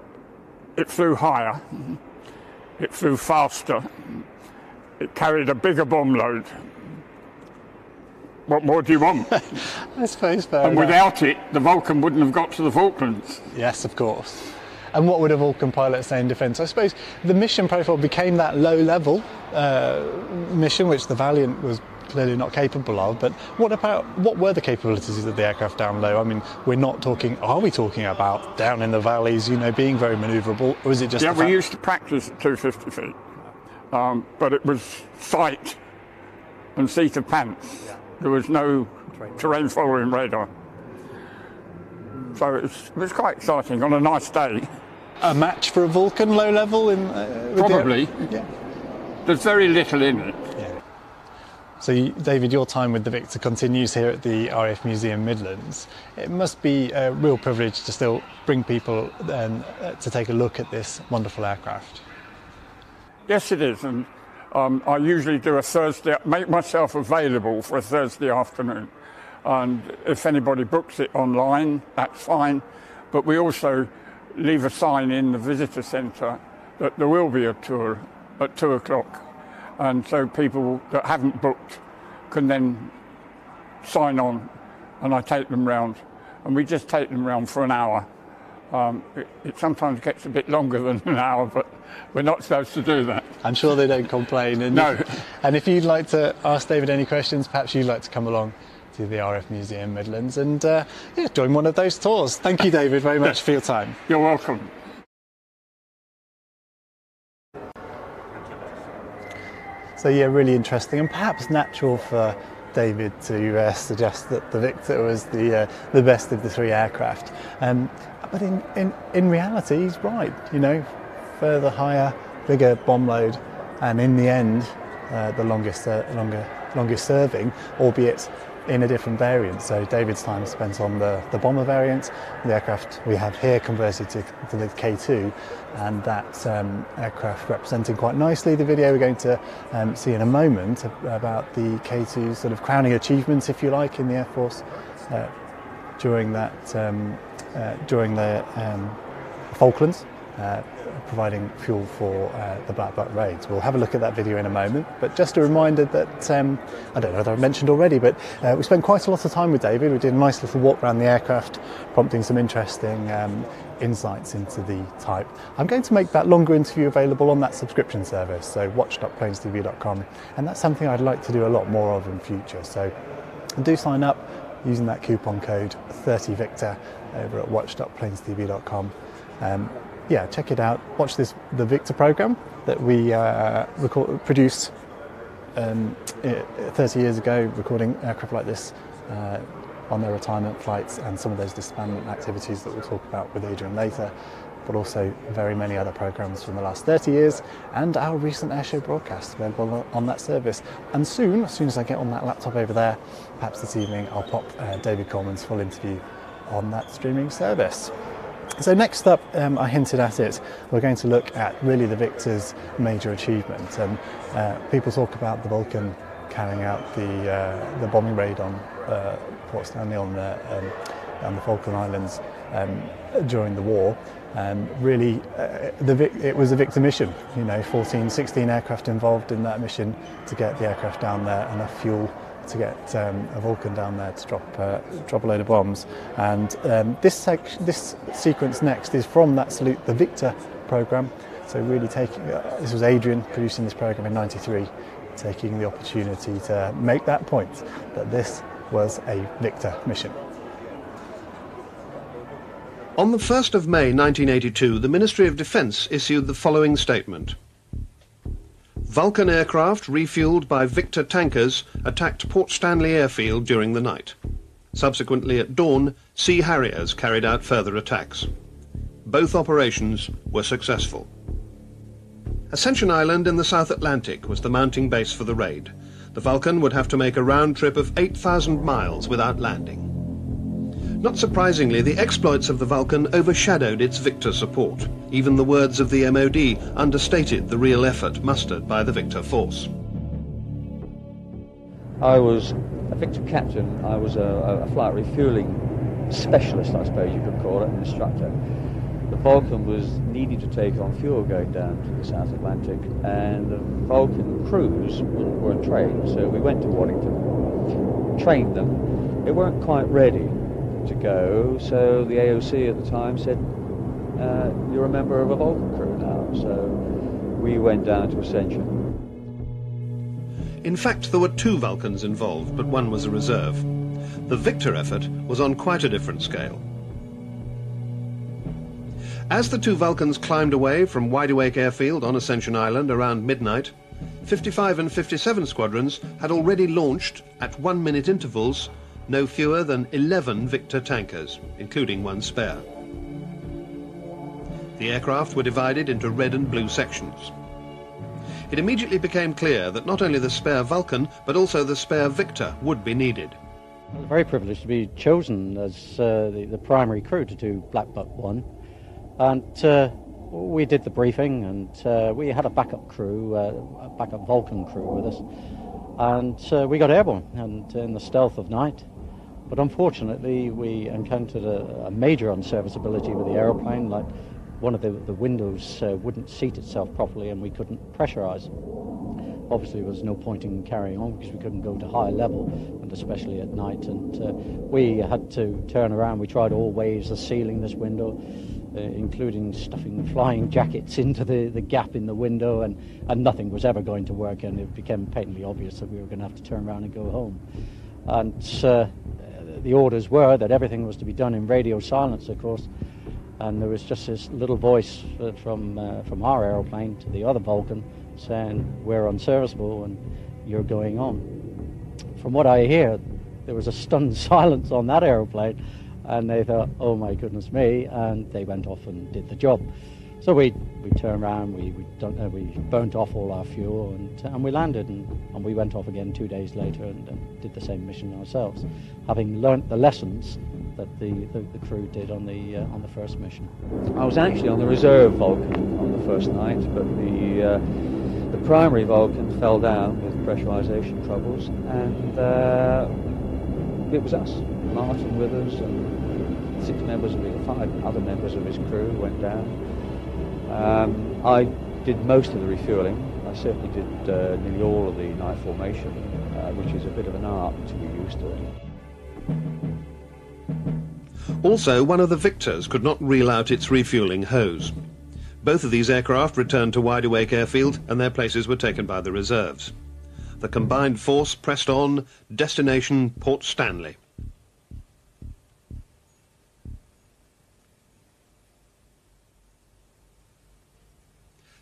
it flew higher, it flew faster, it carried a bigger bomb load. What more do you want? I suppose fair And enough. without it, the Vulcan wouldn't have got to the Falklands. Yes, of course. And what would a Vulcan pilot say in defence? I suppose the mission profile became that low-level mission, which the Valiant was clearly not capable of. But what were the capabilities of the aircraft down low? I mean, are we talking about down in the valleys, being very manoeuvrable, or is it just? Yeah, we used to practice at 250 feet, but it was sight and seat of pants. There was no terrain following radar. So it was quite exciting on a nice day. A match for a Vulcan low level Probably. Yeah. There's very little in it. Yeah. So, David, your time with the Victor continues here at the RAF Museum Midlands. It must be a real privilege to still bring people to take a look at this wonderful aircraft. Yes, it is, and I usually do make myself available for a Thursday afternoon. And if anybody books it online, that's fine. But we also leave a sign in the visitor centre that there will be a tour at 2 o'clock. And so people that haven't booked can then sign on and I take them round. And we just take them round for an hour. It sometimes gets a bit longer than an hour, but we're not supposed to do that. I'm sure they don't complain. And No. And if you'd like to ask David any questions, perhaps you'd like to come along to the RAF Museum Midlands and join one of those tours. Thank you, David, very much for your time. You're welcome. So yeah, really interesting and perhaps natural for David to suggest that the Victor was the best of the three aircraft. But in reality, he's right. Further higher, bigger bomb load, and in the end, the longest serving, albeit in a different variant. So David's time spent on the bomber variant, the aircraft we have here converted to the K2, and that aircraft representing quite nicely the video we're going to see in a moment about the K2's sort of crowning achievements, if you like, in the Air Force during the Falklands. Providing fuel for the Black Buck raids. We'll have a look at that video in a moment, but just a reminder that, I don't know whether I've mentioned already, but we spent quite a lot of time with David. We did a nice little walk around the aircraft, prompting some interesting insights into the type. I'm going to make that longer interview available on that subscription service, so watch.planestv.com, and that's something I'd like to do a lot more of in future. So do sign up using that coupon code 30Victor over at watch.planestv.com. Yeah, check it out. Watch the Victor program that we produced 30 years ago, recording aircraft like this on their retirement flights and some of those disbandment activities that we'll talk about with Adrian later. but also very many other programmes from the last 30 years and our recent airshow broadcast available on that service. And soon, as soon as I get on that laptop over there, perhaps this evening, I'll pop David Coleman's full interview on that streaming service. So next up, I hinted at it, we're going to look at really the Victor's major achievement. And people talk about the Vulcan carrying out the bombing raid on Port Stanley on the Falkland Islands during the war. Really, it was a Victor mission, 16 aircraft involved in that mission to get the aircraft down there, enough fuel to get a Vulcan down there to drop a load of bombs. And this sequence next is from that salute, the Victor programme. So really this was Adrian producing this programme in '93, taking the opportunity to make that point that this was a Victor mission. On the 1st of May 1982, the Ministry of Defence issued the following statement. Vulcan aircraft refuelled by Victor tankers attacked Port Stanley airfield during the night. Subsequently at dawn, Sea Harriers carried out further attacks. Both operations were successful. Ascension Island in the South Atlantic was the mounting base for the raid. The Vulcan would have to make a round trip of 8,000 miles without landing. Not surprisingly, the exploits of the Vulcan overshadowed its Victor support. Even the words of the MOD understated the real effort mustered by the Victor force. I was a Victor captain. I was a flight refuelling specialist, I suppose you could call it, an instructor. The Vulcan was needing to take on fuel going down to the South Atlantic, and the Vulcan crews weren't trained, so we went to Waddington, trained them. They weren't quite ready to go, so the AOC at the time said, you're a member of a Vulcan crew now, so we went down to Ascension. In fact, there were 2 Vulcans involved, but one was a reserve. The Victor effort was on quite a different scale. As the 2 Vulcans climbed away from Wide Awake Airfield on Ascension Island around midnight, 55 and 57 squadrons had already launched, at 1-minute intervals, no fewer than 11 Victor tankers, including one spare. The aircraft were divided into red and blue sections. It immediately became clear that not only the spare Vulcan, but also the spare Victor would be needed. I was very privileged to be chosen as the primary crew to do Black Buck 1. And we did the briefing, and we had a backup crew, a backup Vulcan crew with us. And we got airborne and in the stealth of night. But unfortunately, we encountered a major unserviceability with the aeroplane, like one of the windows wouldn't seat itself properly and we couldn't pressurize. Obviously, there was no point in carrying on because we couldn't go to high level, and especially at night. And we had to turn around. We tried all ways of sealing this window, including stuffing flying jackets into the gap in the window, and nothing was ever going to work, and it became patently obvious that we were going to have to turn around and go home. And the orders were that everything was to be done in radio silence, of course, and there was just this little voice from our aeroplane to the other Vulcan saying, we're unserviceable and you're going on. From what I hear, there was a stunned silence on that aeroplane, and they thought, oh my goodness me, and they went off and did the job. So we turned around, we burnt off all our fuel, and we landed, and we went off again 2 days later and did the same mission ourselves, having learnt the lessons that the crew did on the first mission. I was actually on the reserve Vulcan on the first night, but the primary Vulcan fell down with pressurization troubles, and it was us, Martin with us, and 5 other members of his crew went down. I did most of the refuelling. I certainly did nearly all of the night formation, which is a bit of an art to be used to it. Also, one of the Victors could not reel out its refuelling hose. Both of these aircraft returned to Wide Awake Airfield, and their places were taken by the reserves. The combined force pressed on, destination Port Stanley.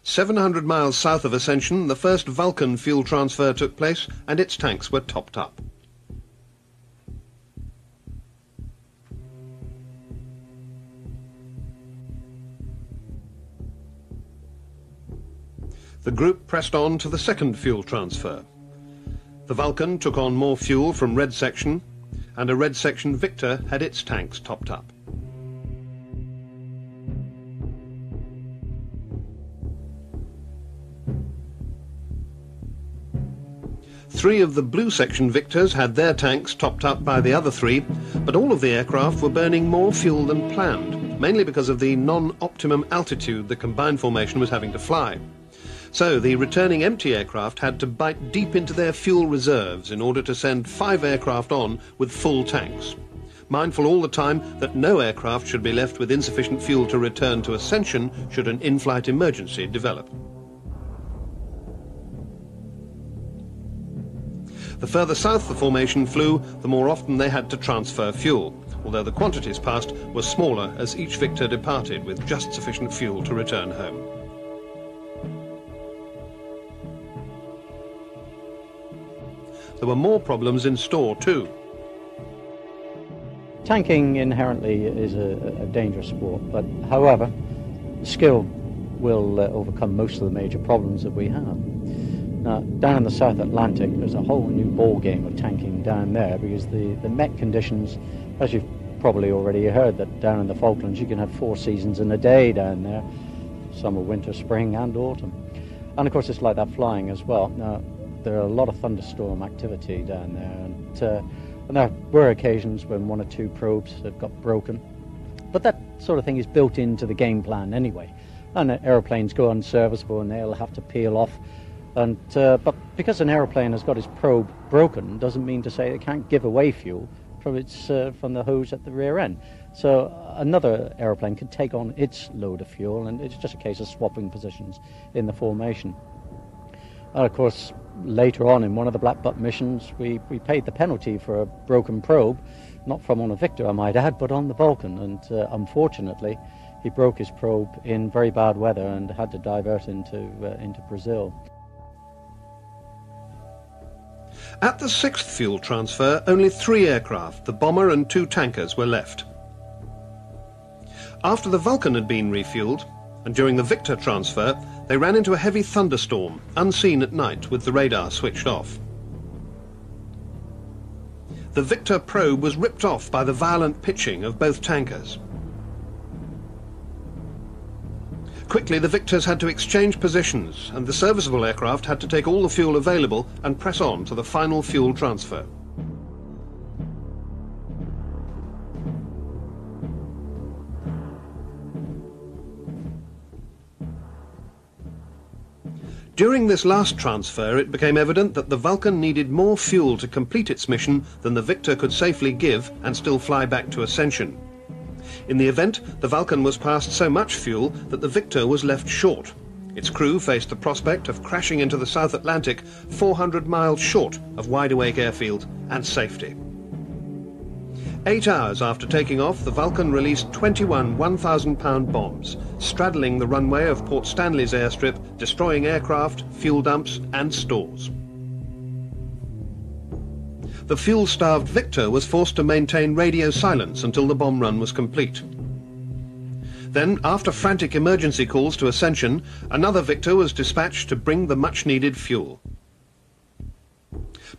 "700 miles south of Ascension, the first Vulcan fuel transfer took place, and its tanks were topped up. The group pressed on to the second fuel transfer. The Vulcan took on more fuel from Red Section, and a Red Section Victor had its tanks topped up. Three of the Blue Section Victors had their tanks topped up by the other three, but all of the aircraft were burning more fuel than planned, mainly because of the non-optimum altitude the combined formation was having to fly. So the returning empty aircraft had to bite deep into their fuel reserves in order to send 5 aircraft on with full tanks, mindful all the time that no aircraft should be left with insufficient fuel to return to Ascension should an in-flight emergency develop. The further south the formation flew, the more often they had to transfer fuel, although the quantities passed were smaller as each Victor departed with just sufficient fuel to return home. There were more problems in store too. Tanking inherently is a dangerous sport, but however, skill will overcome most of the major problems that we have. Now, down in the South Atlantic, there's a whole new ball game of tanking down there because the Met conditions, as you've probably already heard, that down in the Falklands you can have 4 seasons in a day down there, summer, winter, spring and autumn. And of course it's like that flying as well. Now, there are a lot of thunderstorm activity down there, and there were occasions when 1 or 2 probes have got broken. But that sort of thing is built into the game plan anyway. And aeroplanes go unserviceable and they'll have to peel off. And but because an aeroplane has got its probe broken doesn't mean to say it can't give away fuel from the hose at the rear end. So another aeroplane can take on its load of fuel, and it's just a case of swapping positions in the formation. And of course, later on in one of the Black Butt missions, we paid the penalty for a broken probe, not from on a Victor, I might add, but on the Vulcan. And unfortunately, he broke his probe in very bad weather and had to divert into Brazil. At the 6th fuel transfer, only 3 aircraft, the bomber and 2 tankers, were left. After the Vulcan had been refueled, and during the Victor transfer, they ran into a heavy thunderstorm, unseen at night with the radar switched off. The Victor probe was ripped off by the violent pitching of both tankers. Quickly, the Victors had to exchange positions, and the serviceable aircraft had to take all the fuel available and press on to the final fuel transfer. During this last transfer, it became evident that the Vulcan needed more fuel to complete its mission than the Victor could safely give and still fly back to Ascension. In the event, the Vulcan was past so much fuel that the Victor was left short. Its crew faced the prospect of crashing into the South Atlantic 400 miles short of Wide Awake Airfield and safety. 8 hours after taking off, the Vulcan released 21 1,000-pound bombs, straddling the runway of Port Stanley's airstrip, destroying aircraft, fuel dumps and stores. The fuel-starved Victor was forced to maintain radio silence until the bomb run was complete. Then, after frantic emergency calls to Ascension, another Victor was dispatched to bring the much-needed fuel.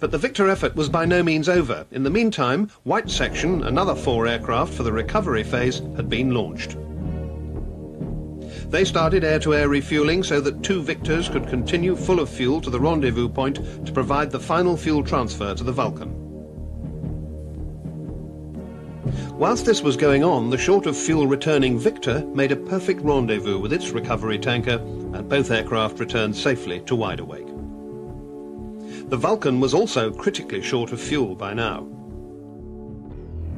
But the Victor effort was by no means over. In the meantime, White Section, another 4 aircraft for the recovery phase, had been launched. They started air-to-air refuelling so that 2 Victors could continue full of fuel to the rendezvous point to provide the final fuel transfer to the Vulcan. Whilst this was going on, the short of fuel returning Victor made a perfect rendezvous with its recovery tanker, and both aircraft returned safely to Wide Awake. The Vulcan was also critically short of fuel by now.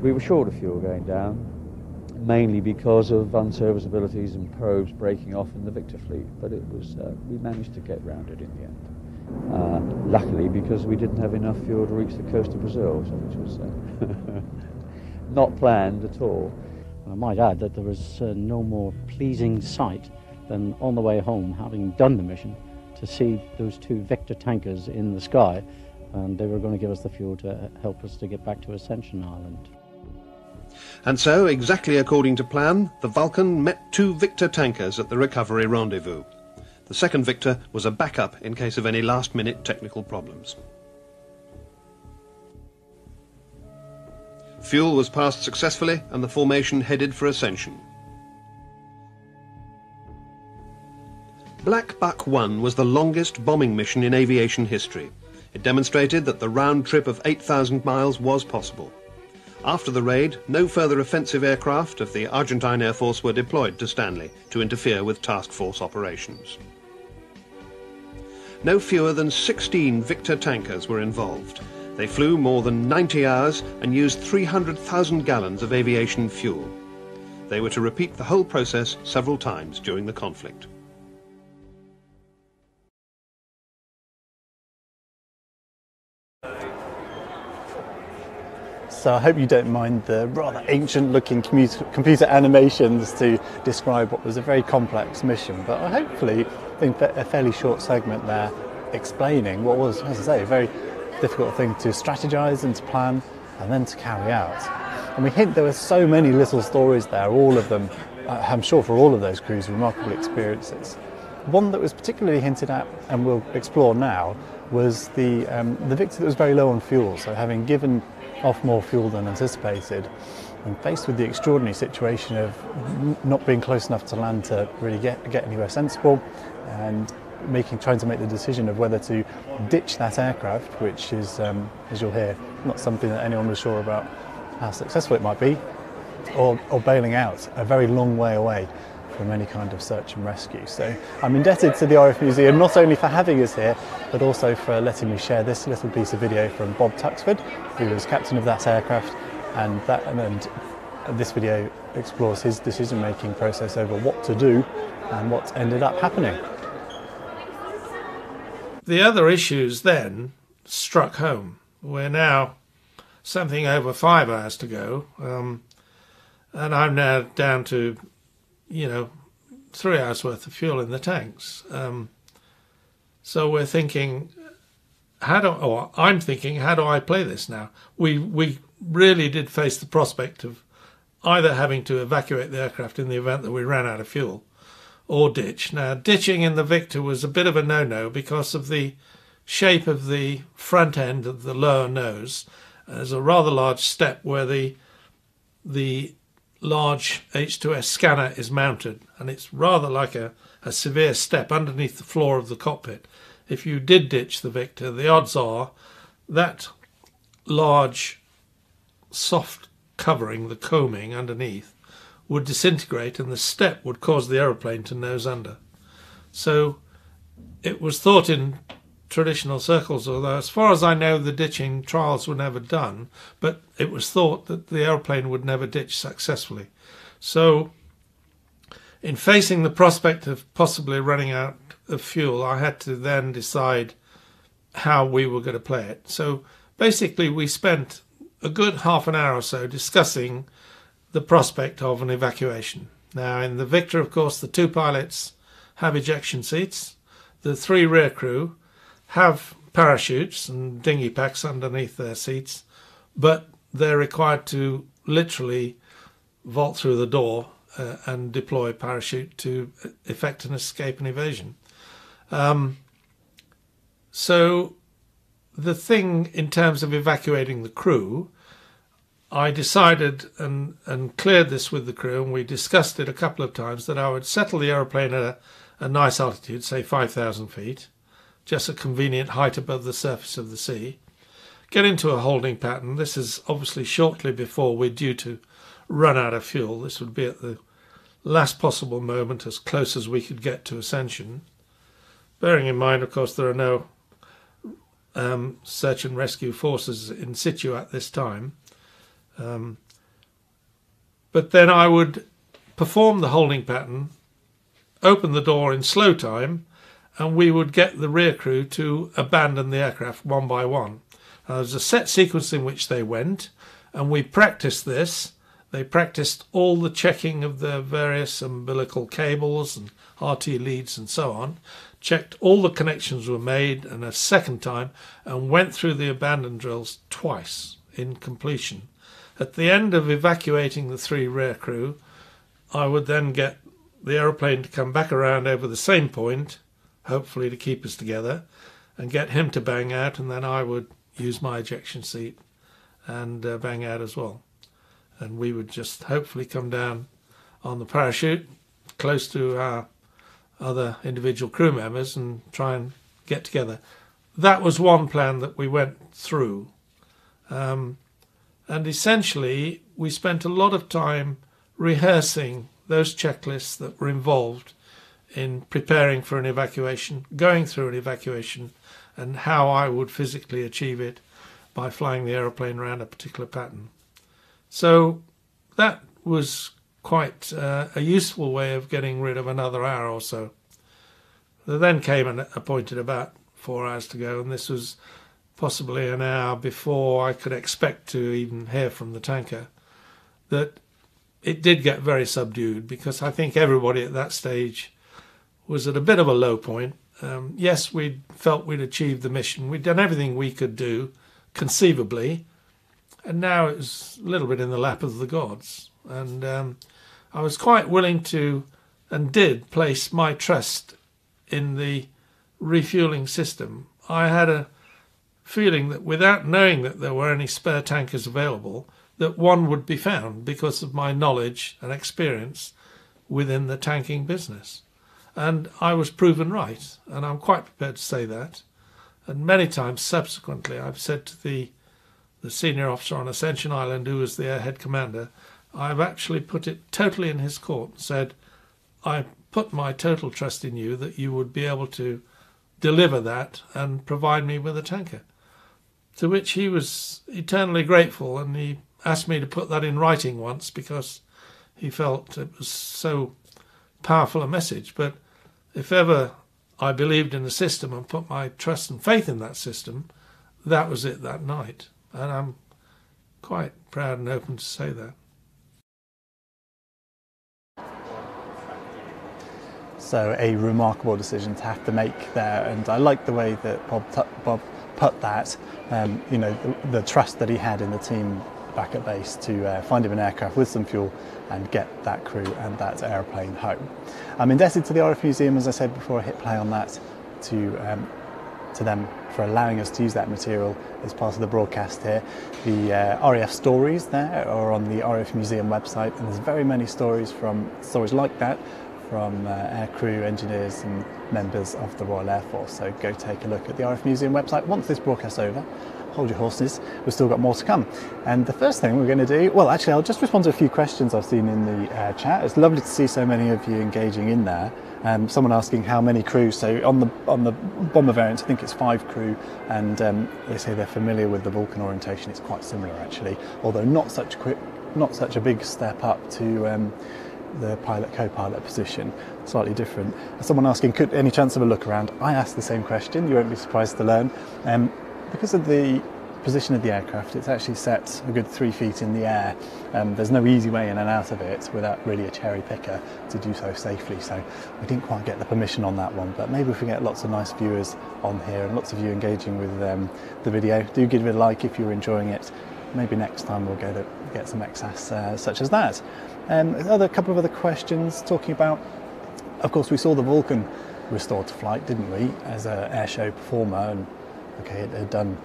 We were short of fuel going down, mainly because of unserviceabilities and probes breaking off in the Victor fleet, but it was we managed to get round it in the end. Luckily, because we didn't have enough fuel to reach the coast of Brazil, so which was not planned at all. I might add that there was no more pleasing sight than on the way home, having done the mission, to see those 2 Victor tankers in the sky, and they were going to give us the fuel to help us to get back to Ascension Island. And so, exactly according to plan, the Vulcan met 2 Victor tankers at the recovery rendezvous. The second Victor was a backup in case of any last-minute technical problems. Fuel was passed successfully and the formation headed for ascension. Black Buck 1 was the longest bombing mission in aviation history. It demonstrated that the round trip of 8,000 miles was possible. After the raid, no further offensive aircraft of the Argentine Air Force were deployed to Stanley to interfere with task force operations. No fewer than 16 Victor tankers were involved. They flew more than 90 hours and used 300,000 gallons of aviation fuel. They were to repeat the whole process several times during the conflict. So I hope you don't mind the rather ancient-looking computer animations to describe what was a very complex mission, but I hopefully in a fairly short segment there explaining what was, as I say, a very difficult thing to strategise and to plan and then to carry out. And we hint there were so many little stories there, all of them, I'm sure for all of those crews, remarkable experiences. One that was particularly hinted at, and we'll explore now, was the Victor that was very low on fuel, so having given off more fuel than anticipated, and faced with the extraordinary situation of not being close enough to land to really get anywhere sensible, and trying to make the decision of whether to ditch that aircraft, which is, as you'll hear, not something that anyone was sure about how successful it might be, or bailing out a very long way away from any kind of search and rescue. So I'm indebted to the RAF Museum not only for having us here, but also for letting me share this little piece of video from Bob Tuxford, who was captain of that aircraft, and this video explores his decision-making process over what to do and what ended up happening. The other issues then struck home. We're now something over 5 hours to go, and I'm now down to 3 hours worth of fuel in the tanks. So we're thinking, I'm thinking, how do I play this now? We really did face the prospect of either having to evacuate the aircraft in the event that we ran out of fuel, or ditch. Now, ditching in the Victor was a bit of a no-no because of the shape of the front end of the lower nose. There's a rather large step where the large H2S scanner is mounted, and it's rather like a severe step underneath the floor of the cockpit. If you did ditch the Victor, the odds are that large soft covering, the coaming underneath, would disintegrate and the step would cause the aeroplane to nose under. So it was thought in traditional circles, although as far as I know the ditching trials were never done, but it was thought that the aeroplane would never ditch successfully. So in facing the prospect of possibly running out of fuel, I had to then decide how we were going to play it. So basically we spent a good half an hour or so discussing the prospect of an evacuation. Now in the Victor, of course, the 2 pilots have ejection seats. The 3 rear crew have parachutes and dinghy packs underneath their seats, but they're required to literally vault through the door and deploy a parachute to effect an escape and evasion. So the thing in terms of evacuating the crew, I decided and cleared this with the crew, and we discussed it a couple of times, that I would settle the aeroplane at a nice altitude, say 5,000 feet, just a convenient height above the surface of the sea, get into a holding pattern. This is obviously shortly before we're due to run out of fuel. This would be at the last possible moment, as close as we could get to ascension. Bearing in mind, of course, there are no search and rescue forces in situ at this time. But then I would perform the holding pattern, open the door in slow time, and we would get the rear crew to abandon the aircraft one by one. There was a set sequence in which they went, and we practiced this. They practiced all the checking of the various umbilical cables and RT leads and so on, checked all the connections were made, and a second time, and went through the abandon drills twice in completion. At the end of evacuating the 3 rear crew, I would then get the aeroplane to come back around over the same point, hopefully to keep us together, and get him to bang out, and then I would use my ejection seat and bang out as well. And we would just hopefully come down on the parachute close to our other individual crew members and try and get together. That was one plan that we went through. And essentially, we spent a lot of time rehearsing those checklists that were involved in preparing for an evacuation, going through an evacuation, and how I would physically achieve it by flying the aeroplane around a particular pattern. So that was quite a useful way of getting rid of another hour or so. There then came a point at about 4 hours to go, and this was possibly an hour before I could expect to even hear from the tanker, that it did get very subdued, because I think everybody at that stage was at a bit of a low point. Yes, we felt we'd achieved the mission. We'd done everything we could do, conceivably, and now it was a little bit in the lap of the gods. And I was quite willing to, and did, place my trust in the refuelling system. I had a feeling that without knowing that there were any spare tankers available, that one would be found because of my knowledge and experience within the tanking business. And I was proven right, and I'm quite prepared to say that. And many times subsequently I've said to the senior officer on Ascension Island, who was the airhead commander, I've actually put it totally in his court and said, I put my total trust in you that you would be able to deliver that and provide me with a tanker. To which he was eternally grateful, and he asked me to put that in writing once because he felt it was so powerful a message. But if ever I believed in the system and put my trust and faith in that system, that was it that night. And I'm quite proud and open to say that. So a remarkable decision to have to make there, and I like the way that Bob put that, you know, the trust that he had in the team back at base to find him an aircraft with some fuel and get that crew and that aeroplane home. I'm indebted to the RAF Museum, as I said before I hit play on that, to them for allowing us to use that material as part of the broadcast here. The RAF stories there are on the RAF Museum website, and there's very many stories like that from air crew, engineers and members of the Royal Air Force. So go take a look at the RAF Museum website once this broadcast's over. Hold your horses, we've still got more to come. And the first thing we're going to do, well actually I'll just respond to a few questions I've seen in the chat. It's lovely to see so many of you engaging in there. Someone asking how many crew. So on the bomber variant, I think it's 5 crew, and they say they're familiar with the Vulcan orientation. It's quite similar actually, although not such a big step up to the pilot co-pilot position, slightly different. Someone asking, could any chance of a look around? I asked the same question, you won't be surprised to learn. Because of the position of the aircraft, it's actually set a good 3 feet in the air. There's no easy way in and out of it without really a cherry picker to do so safely, so we didn't quite get the permission on that one, but maybe if we get lots of nice viewers on here and lots of you engaging with the video, do give it a like if you're enjoying it. Maybe next time we'll get some excess such as that. A couple of other questions talking about, of course we saw the Vulcan restored to flight, didn't we, as an airshow performer, and okay, it had done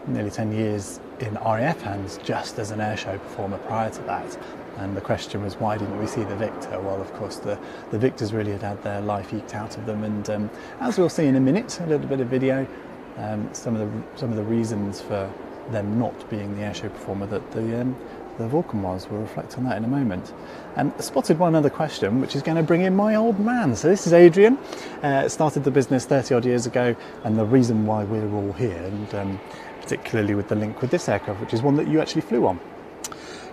nearly 10 years in RAF hands just as an airshow performer prior to that. And the question was, why didn't we see the Victor? Well, of course, the Victors really had their life eked out of them, and as we'll see in a minute, a little bit of video, some of the reasons for them not being the airshow performer that the Vulcan was. We'll reflect on that in a moment. Spotted one other question, which is going to bring in my old man. So this is Adrian. Started the business 30 odd years ago, and the reason why we're all here, and particularly with the link with this aircraft, which is one that you actually flew on.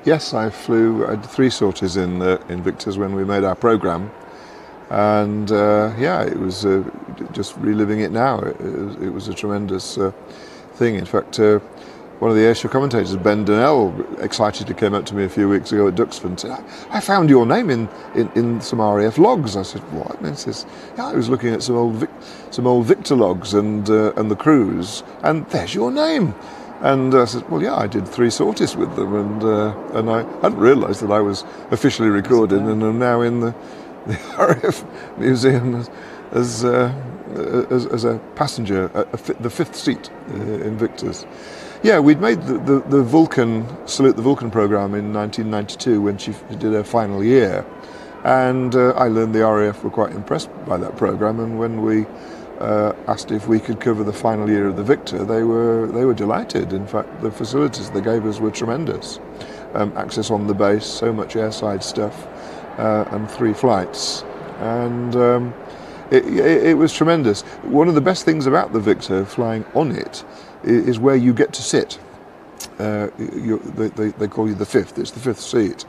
Yes, I did 3 sorties in Victors when we made our programme, and yeah, it was just reliving it now. It was a tremendous thing. In fact, one of the airshow commentators, Ben Donnell, excitedly came up to me a few weeks ago at Duxford and said, I found your name in some RAF logs. I said, what? And he says, yeah, I was looking at some old Victor logs and the crews, and there's your name. And I said, well, yeah, I did 3 sorties with them, and I hadn't realised that I was officially recorded, and I'm now in the RAF Museum as a passenger, the fifth seat in Victor's. Yeah, we'd made the Vulcan Salute the Vulcan programme in 1992 when she did her final year, and I learned the RAF were quite impressed by that programme. And when we asked if we could cover the final year of the Victor, they were delighted. In fact, the facilities they gave us were tremendous. Access on the base, so much airside stuff, and 3 flights, and it was tremendous. One of the best things about the Victor, flying on it, is where you get to sit. They call you the fifth. It's the fifth seat.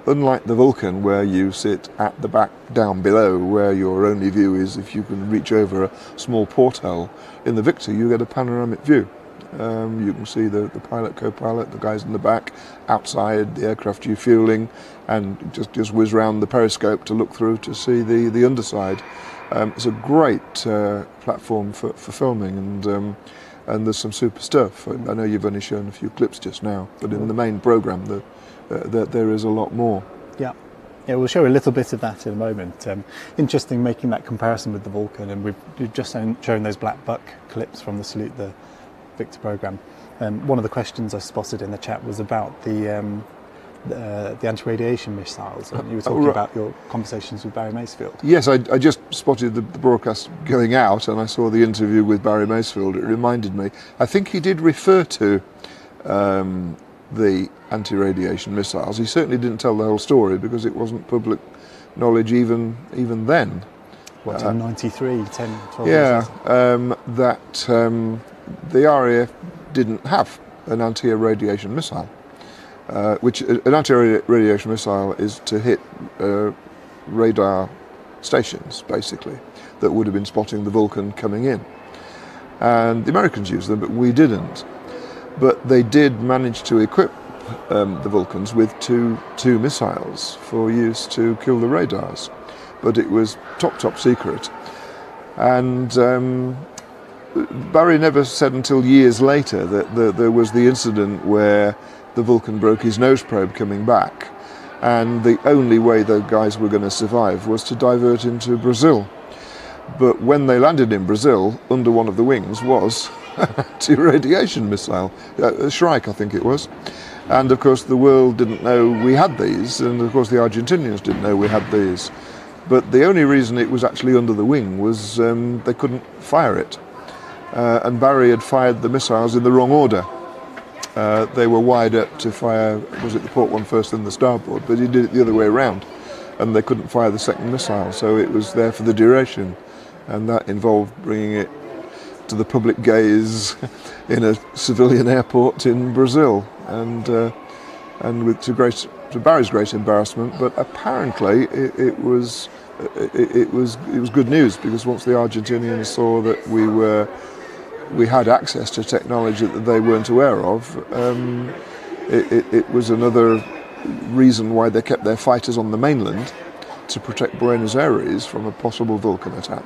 Unlike the Vulcan, where you sit at the back, down below, where your only view is if you can reach over a small porthole. In the Victor, you get a panoramic view. You can see the pilot, co-pilot, the guys in the back, outside, the aircraft refueling, and just whiz round the periscope to look through to see the underside. It's a great platform for filming, and there's some super stuff. I know you've only shown a few clips just now, but in the main programme there is a lot more. Yeah, we'll show a little bit of that in a moment. Interesting making that comparison with the Vulcan, and we've just shown those black buck clips from the Salute the Victor programme. One of the questions I spotted in the chat was about the anti-radiation missiles, and you were talking about your conversations with Barry Masefield. Yes, I just spotted the broadcast going out, and I saw the interview with Barry Masefield. It reminded me, I think he did refer to the anti-radiation missiles. He certainly didn't tell the whole story because it wasn't public knowledge even then. What, in 93, 10, 12 years? Yeah, the RAF didn't have an anti-radiation missile. Which an anti-radiation missile is to hit radar stations, basically, that would have been spotting the Vulcan coming in. And the Americans used them, but we didn't. But they did manage to equip the Vulcans with two missiles for use to kill the radars. But it was top secret. And Barry never said until years later that there was the incident where the Vulcan broke his nose probe coming back, and the only way the guys were going to survive was to divert into Brazil. But when they landed in Brazil, under one of the wings was an anti-radiation missile, a Shrike I think it was. And of course the world didn't know we had these, and of course the Argentinians didn't know we had these. But the only reason it was actually under the wing was they couldn't fire it. And Barry had fired the missiles in the wrong order. They were wired up to fire, was it the port one first and the starboard, but he did it the other way around, and they couldn't fire the second missile, so it was there for the duration, and that involved bringing it to the public gaze in a civilian airport in Brazil, and to Barry's great embarrassment. But apparently it was good news, because once the Argentinians saw that we had access to technology that they weren't aware of, it was another reason why they kept their fighters on the mainland, to protect Buenos Aires from a possible Vulcan attack.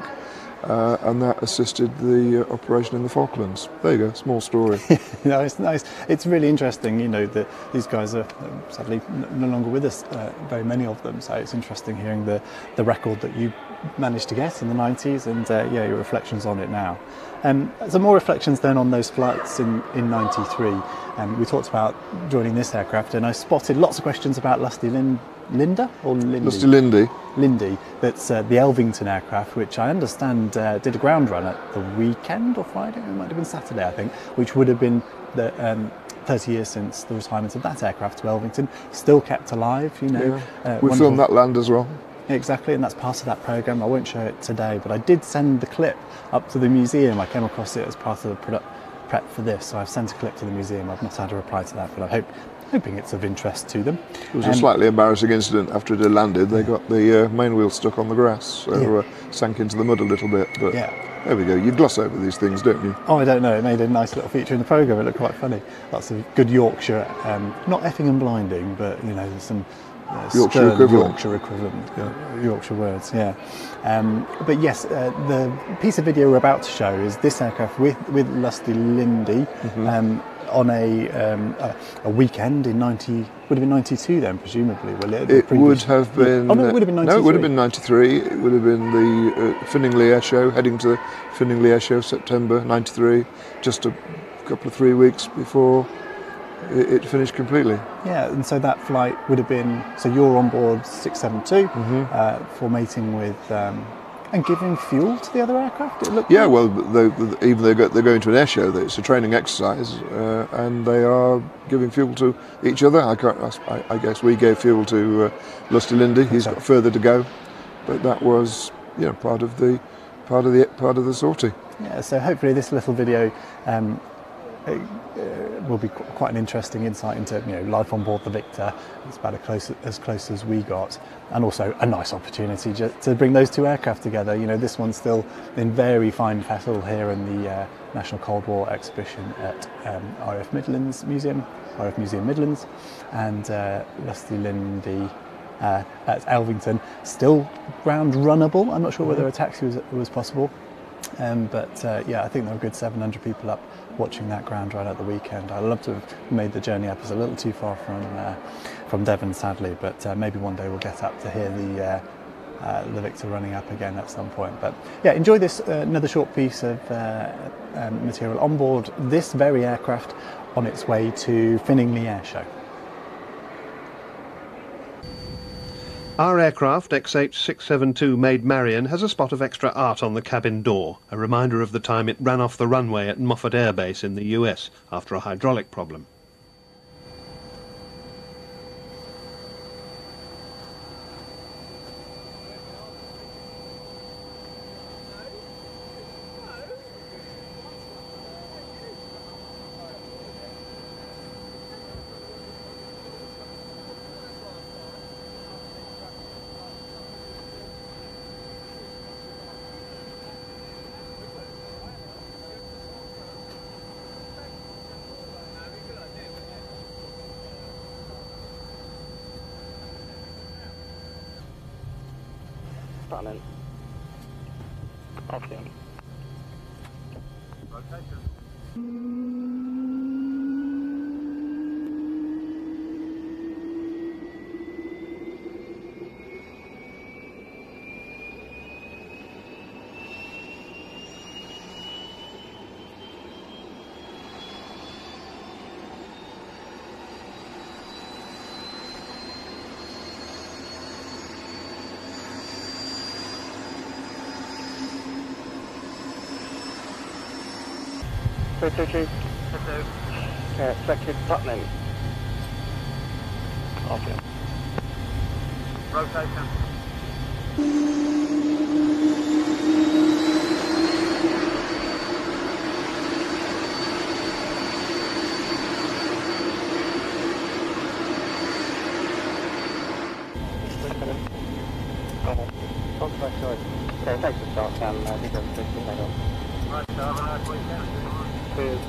And that assisted the operation in the Falklands. There you go, small story. No, it's nice. It's really interesting, that these guys are sadly no longer with us, very many of them, so it's interesting hearing the record that you managed to get in the 90s, and your reflections on it now. Some more reflections then on those flights in 93. We talked about joining this aircraft, and I spotted lots of questions about Lusty Linda or Lindy? Lusty Lindy. Lindy, that's the Elvington aircraft, which I understand did a ground run at the weekend or Friday, it might have been Saturday I think, which would have been the 30 years since the retirement of that aircraft to Elvington, still kept alive, Yeah. We filmed that land as well. Exactly, and that's part of that programme. I won't show it today, but I did send the clip up to the museum. I came across it as part of the prep for this, so I've sent a clip to the museum. I've not had a reply to that, but I'm hoping it's of interest to them. It was a slightly embarrassing incident after it had landed. They got the main wheel stuck on the grass, so sank into the mud a little bit. But there we go. You gloss over these things, don't you? Oh, I don't know. It made a nice little feature in the programme. It looked quite funny. Lots of good Yorkshire, not effing and blinding, but there's some Yorkshire equivalent. Yorkshire words, but yes, the piece of video we're about to show is this aircraft with Lusty Lindy on a weekend in 90, would have been 92 then, presumably, will it? It would have been... Oh no, it would have been 93. No, it would have been 93. It would have been the Finningley Air Show, heading to the Finningley Air Show, September 93, just a couple of 3 weeks before it finished completely. Yeah, and so that flight would have been, so you're on board 672, formating with, and giving fuel to the other aircraft, it looked Yeah, like? well, even they're going to an air show, it's a training exercise, and they are giving fuel to each other. I guess we gave fuel to Lusty-Lindy. He's got further to go, but that was, part of the sortie. Yeah, so hopefully this little video will be quite an interesting insight into life on board the Victor. It's about as close as we got, and also a nice opportunity to bring those two aircraft together. This one's still in very fine fettle here in the National Cold War exhibition at RAF Midlands Museum, RAF Museum Midlands, and Lusty-Lindy at Elvington, still ground runnable. I'm not sure whether a taxi was possible. But I think there were a good 700 people up watching that ground run at the weekend. I'd love to have made the journey up. It's a little too far from Devon, sadly, but maybe one day we'll get up to hear the Victor running up again at some point. But yeah, enjoy this another short piece of material on board this very aircraft on its way to Finningley Air Show. Our aircraft, XH672 Maid Marian, has a spot of extra art on the cabin door, a reminder of the time it ran off the runway at Moffett Air Base in the US after a hydraulic problem. Clemens. Okay. Expected Putnam. Okay. Rotation. Okay, thanks for start, Sam. I think I'm fixing that up. Right, so have a nice weekend. Cheers.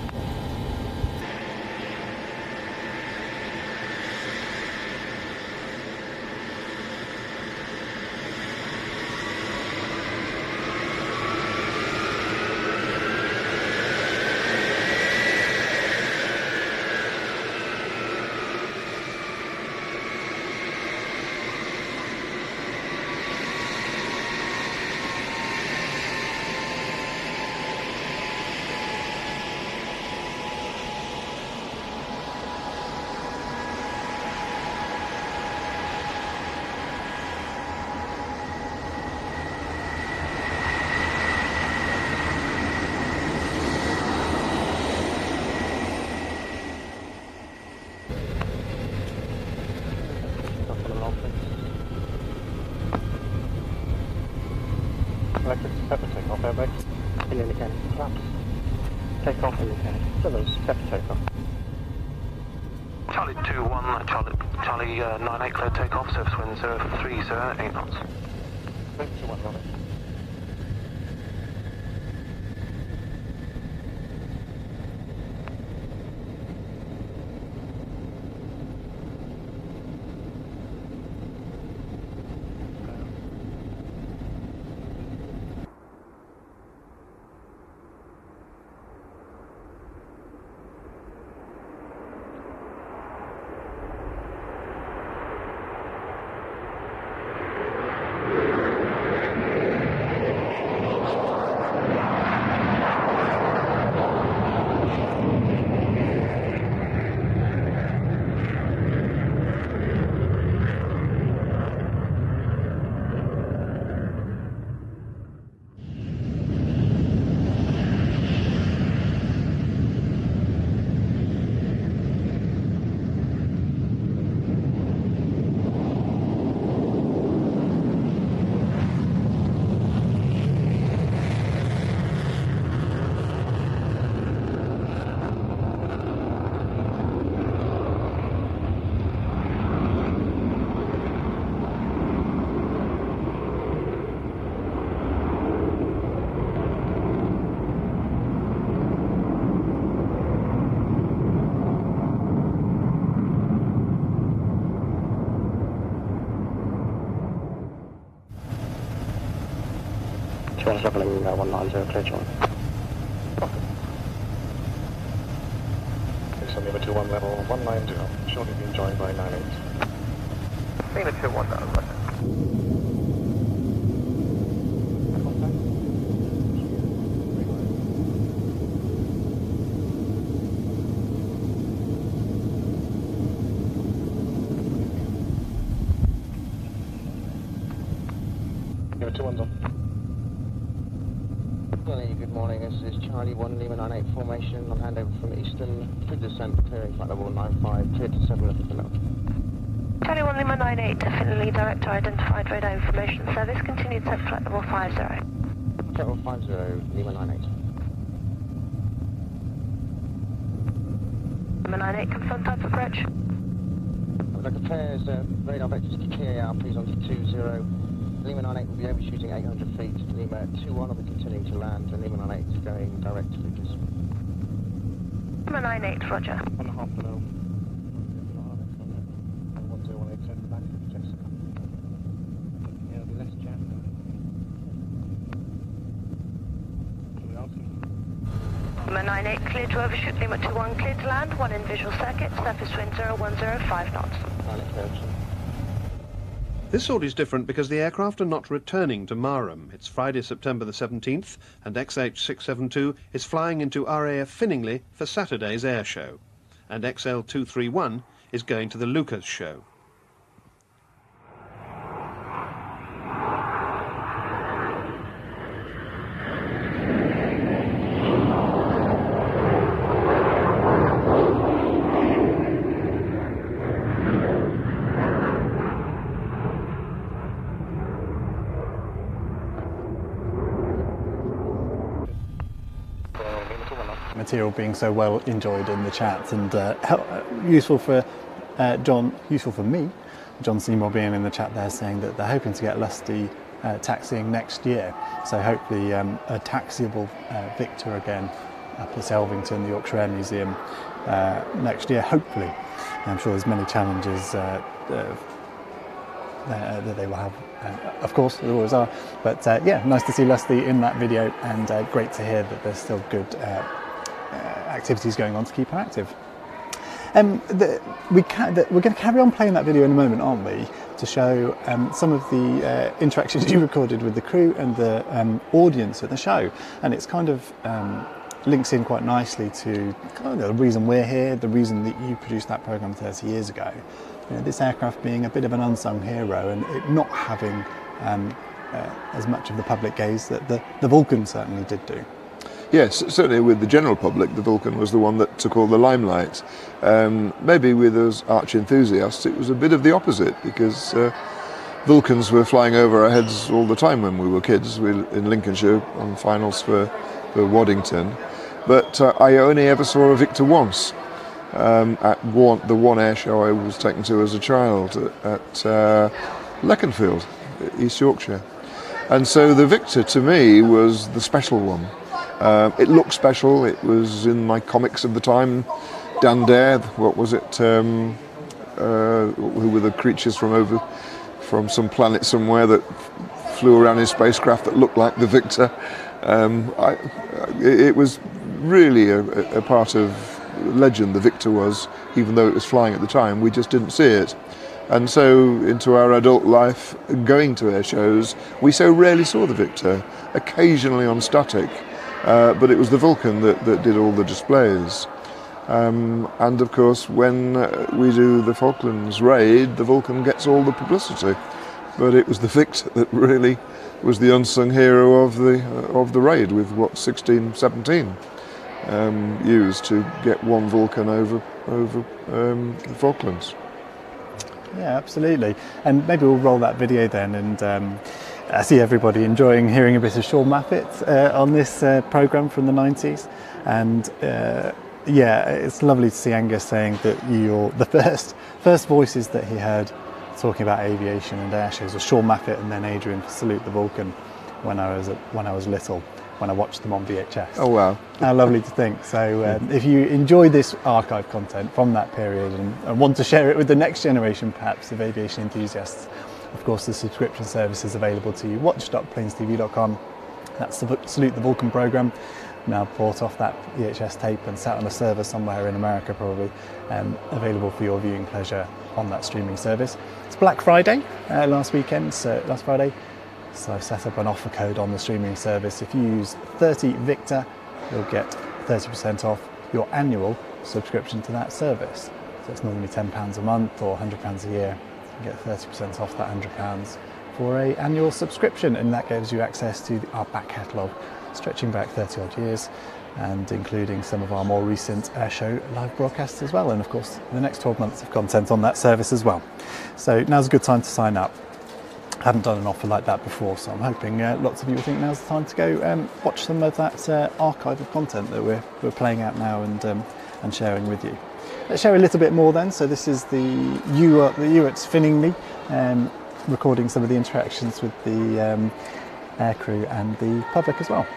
Take off airbag. In the mechanic. Flaps. Take off in the mechanic. So those step take off. Charlie 2-1, Charlie 98 clear takeoff, surface wind 030, 8 knots. 2-1, got it. leveling 190, clear join. This is Lima 21 level 190, shortly being joined by 98. Lima 21 now, right. Good morning, this is Charlie 1 Lima 98 formation on handover from Eastern, through descent, clearing flight level 95, clear to 7 left below. Charlie 1 Lima 98, definitely director identified radar information service, continued set flight level 50. Flight level 50, Lima 98. Lima 98, confirm type approach. Like affairs, radar vectors to clear out, please onto 20. Lima 98 will be overshooting 800 feet. Lima 21 will be continuing to land, and Lima 98 is going direct to Lucas. Lima 98, roger. 1.5 below. 1018, send back to Jackson. Yeah, there'll be less jam now. Lima 98, clear to overshoot. Lima 21, clear to land. 1 in visual circuit. Surface wind 0105 knots. This sort is different because the aircraft are not returning to Marham. It's Friday, September the 17th, and XH672 is flying into RAF Finningley for Saturday's air show. And XL231 is going to the Lucas show. Material being so well enjoyed in the chat, and useful for useful for me. John Seymour being in the chat there saying that they're hoping to get Lusty taxiing next year, so hopefully a taxiable Victor again up at Selvington, the Yorkshire Air Museum next year, hopefully. I'm sure there's many challenges that they will have, of course there always are, but yeah, nice to see Lusty in that video, and great to hear that there's still good activities going on to keep her active. We're going to carry on playing that video in a moment, aren't we, to show some of the interactions you recorded with the crew and the audience at the show, and it's kind of links in quite nicely to kind of the reason we're here, the reason that you produced that programme 30 years ago. You know, this aircraft being a bit of an unsung hero, and it not having as much of the public gaze that the Vulcan certainly did do. Yes, certainly with the general public, the Vulcan was the one that took all the limelight. Maybe with us arch enthusiasts, it was a bit of the opposite, because Vulcans were flying over our heads all the time when we were kids. We were in Lincolnshire on finals for Waddington. But I only ever saw a Victor once at the one air show I was taken to as a child at Leconfield, East Yorkshire. And so the Victor to me was the special one. It looked special. It was in my comics of the time. Dan Dare, what was it? Who were the creatures from some planet somewhere that flew around in spacecraft that looked like the Victor? It was really a part of legend. The Victor was, even though it was flying at the time, we just didn't see it. And so into our adult life, going to air shows, we so rarely saw the Victor. Occasionally on static. But it was the Vulcan that did all the displays. And of course, when we do the Falklands raid, the Vulcan gets all the publicity. But it was the Victor that really was the unsung hero of the raid, with what, 16, 17 used to get one Vulcan over the Falklands. Yeah, absolutely. And maybe we'll roll that video then, and I see everybody enjoying hearing a bit of Sean Maffitt on this programme from the 90s. And yeah, it's lovely to see Angus saying that you're the first voices that he heard talking about aviation and air shows were Sean Maffitt and then Adrian for Salute the Vulcan when I was little, when I watched them on VHS. Oh wow. How lovely to think. So if you enjoy this archive content from that period and want to share it with the next generation perhaps of aviation enthusiasts, of course the subscription service is available to you, watch.plainstv.com, That's the Salute the Vulcan programme. Now bought off that VHS tape and sat on a server somewhere in America probably, available for your viewing pleasure on that streaming service. It's Black Friday last Friday, so I've set up an offer code on the streaming service. If you use 30 Victor, you'll get 30% off your annual subscription to that service. So it's normally £10 a month or £100 a year. You get 30% off that £100 for an annual subscription, and that gives you access to our back catalogue stretching back 30 odd years and including some of our more recent airshow live broadcasts as well, and of course the next 12 months of content on that service as well. So now's a good time to sign up. I haven't done an offer like that before, so I'm hoping lots of you will think now's the time to go watch some of that archive of content that we're playing out now and sharing with you. Let's share a little bit more then. So this is the at Finningley, recording some of the interactions with the aircrew and the public as well.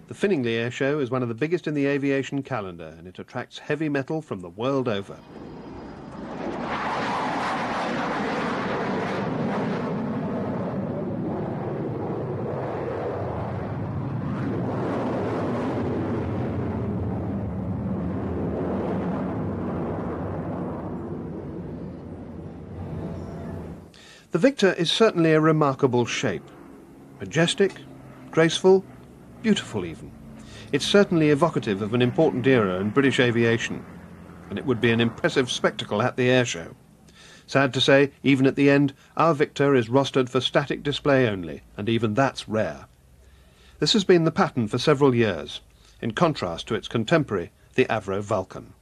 The Finningley Air Show is one of the biggest in the aviation calendar, and it attracts heavy metal from the world over. The Victor is certainly a remarkable shape. Majestic, graceful, beautiful even. It's certainly evocative of an important era in British aviation, and it would be an impressive spectacle at the airshow. Sad to say, even at the end, our Victor is rostered for static display only, and even that's rare. This has been the pattern for several years, in contrast to its contemporary, the Avro Vulcan.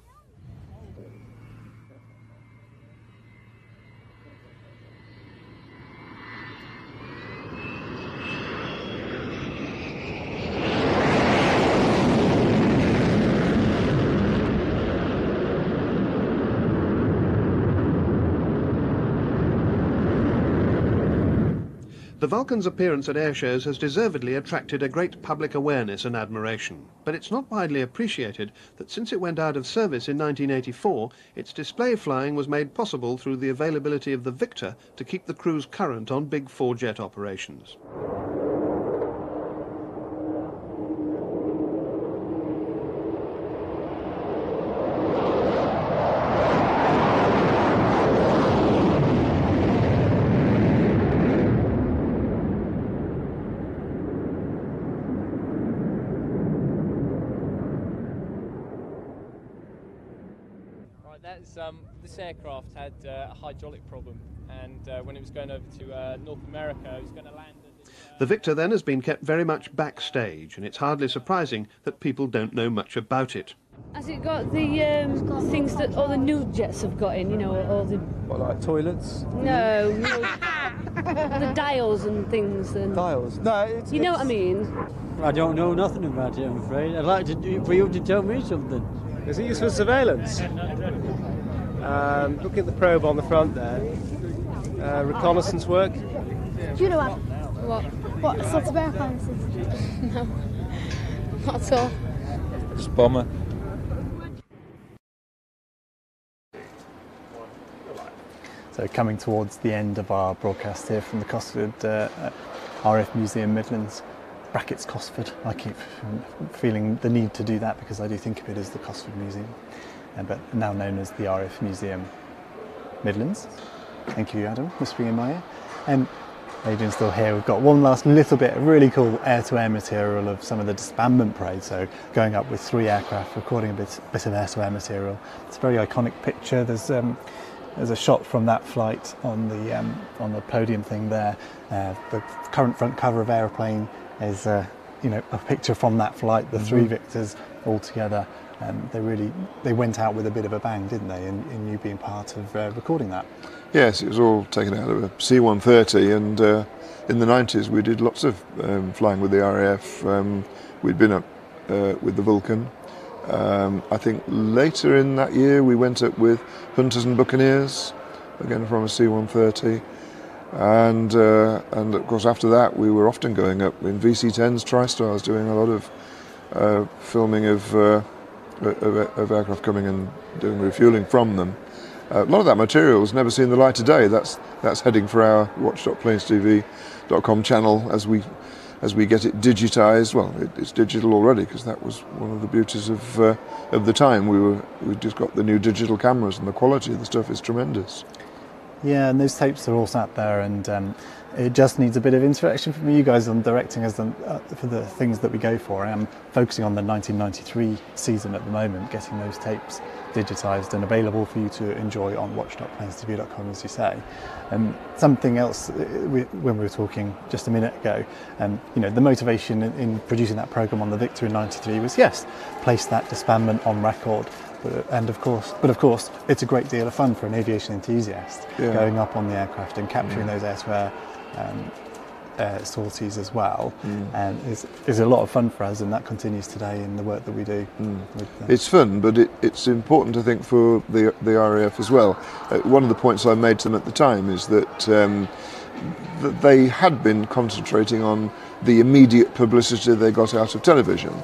The Vulcan's appearance at airshows has deservedly attracted a great public awareness and admiration, but it's not widely appreciated that since it went out of service in 1984, its display flying was made possible through the availability of the Victor to keep the crews current on big four-jet operations. This aircraft had a hydraulic problem, and when it was going over to North America, it was going to land. The Victor then has been kept very much backstage, and it's hardly surprising that people don't know much about it. Has it got the things that all the new jets have got in, you know, all the... What, like toilets? No, the dials and things. And dials? No, you know what I mean? I don't know nothing about it, I'm afraid. I'd like for you to tell me something. Is it used for surveillance? Look at the probe on the front there. Reconnaissance work. Do you know what sort of airplane this is? No, not at all. Just bomber. So coming towards the end of our broadcast here from the Cosford RAF Museum Midlands, brackets Cosford. I keep feeling the need to do that because I do think of it as the Cosford Museum, but now known as the RAF Museum Midlands. Thank you, Adam, whispering in my ear. And Adrian's still here. We've got one last little bit of really cool air-to-air material of some of the disbandment parade. So going up with 3 aircraft, recording a bit of air-to-air material. It's a very iconic picture. There's a shot from that flight on the podium thing there. The current front cover of Aeroplane is a picture from that flight, the three Victors all together. They went out with a bit of a bang, didn't they? In you being part of recording that. Yes, it was all taken out of a C-130, and in the 90s we did lots of flying with the RAF. We'd been up with the Vulcan. I think later in that year we went up with Hunters and Buccaneers, again from a C-130. And of course after that we were often going up in VC-10s, TriStars, doing a lot of filming of aircraft coming and doing refueling from them. A lot of that material has never seen the light of day. That's heading for our watch.plainstv.com channel as we get it digitized. Well, it's digital already, because that was one of the beauties of the time. We just got the new digital cameras, and the quality of the stuff is tremendous. Yeah, and those tapes are all sat there, and it just needs a bit of interaction from you guys on directing us for the things that we go for. I'm focusing on the 1993 season at the moment, getting those tapes digitised and available for you to enjoy on watch.plainstv.com, as you say. Something else, when we were talking just a minute ago, the motivation in producing that programme on the Victor in '93 was, yes, place that disbandment on record. But of course, it's a great deal of fun for an aviation enthusiast, going up on the aircraft and capturing those air-to-air sorties as well, and is a lot of fun for us, and that continues today in the work that we do. It's fun, but it's important, I think, for the RAF as well. One of the points I made to them at the time is that they had been concentrating on the immediate publicity they got out of television.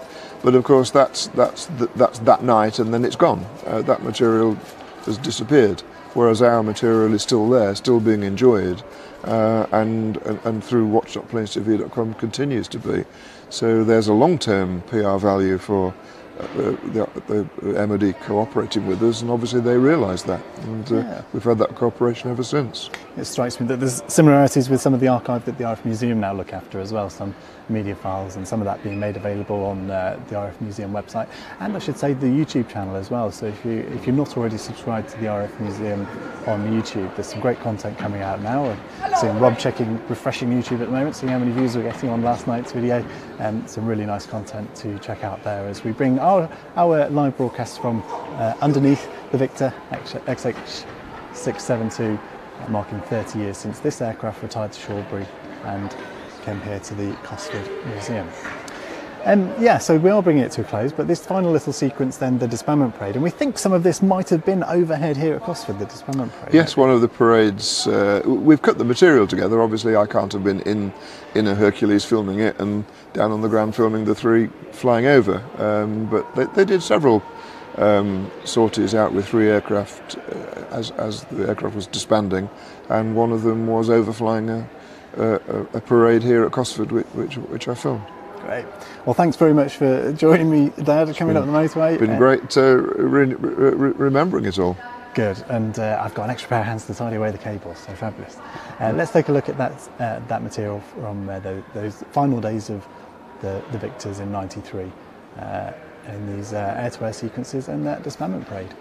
But of course, that's that night, and then it's gone. That material has disappeared, whereas our material is still there, still being enjoyed, and through watch.plainstv.com continues to be. So there's a long-term PR value for the MOD cooperating with us, and obviously they realise that, and we've had that cooperation ever since. It strikes me that there's similarities with some of the archive that the RAF Museum now look after as well, some media files, and some of that being made available on the RAF Museum website, and I should say the YouTube channel as well. So if you're not already subscribed to the RAF Museum on YouTube, there's some great content coming out now. I'm seeing Rob refreshing YouTube at the moment, seeing how many views we're getting on last night's video, and some really nice content to check out there as we bring our live broadcasts from underneath the Victor XH672, marking 30 years since this aircraft retired to Shawbury and came here to the Cosford Museum. So we are bringing it to a close, but this final little sequence then, the disbandment parade, and we think some of this might have been overhead here at Cosford, the disbandment parade. Yes, one of the parades. We've cut the material together. Obviously I can't have been in a Hercules filming it and down on the ground filming the three flying over, but they did several sorties out with three aircraft as the aircraft was disbanding, and one of them was overflying a parade here at Cosford, which I filmed. Great. Well, thanks very much for joining me, Dad, coming up the motorway. It's been great remembering it all. Good, and I've got an extra pair of hands to tidy away the cables, so fabulous. Let's take a look at that material from those final days of the Victors in '93, in these air-to-air sequences and that disbandment parade.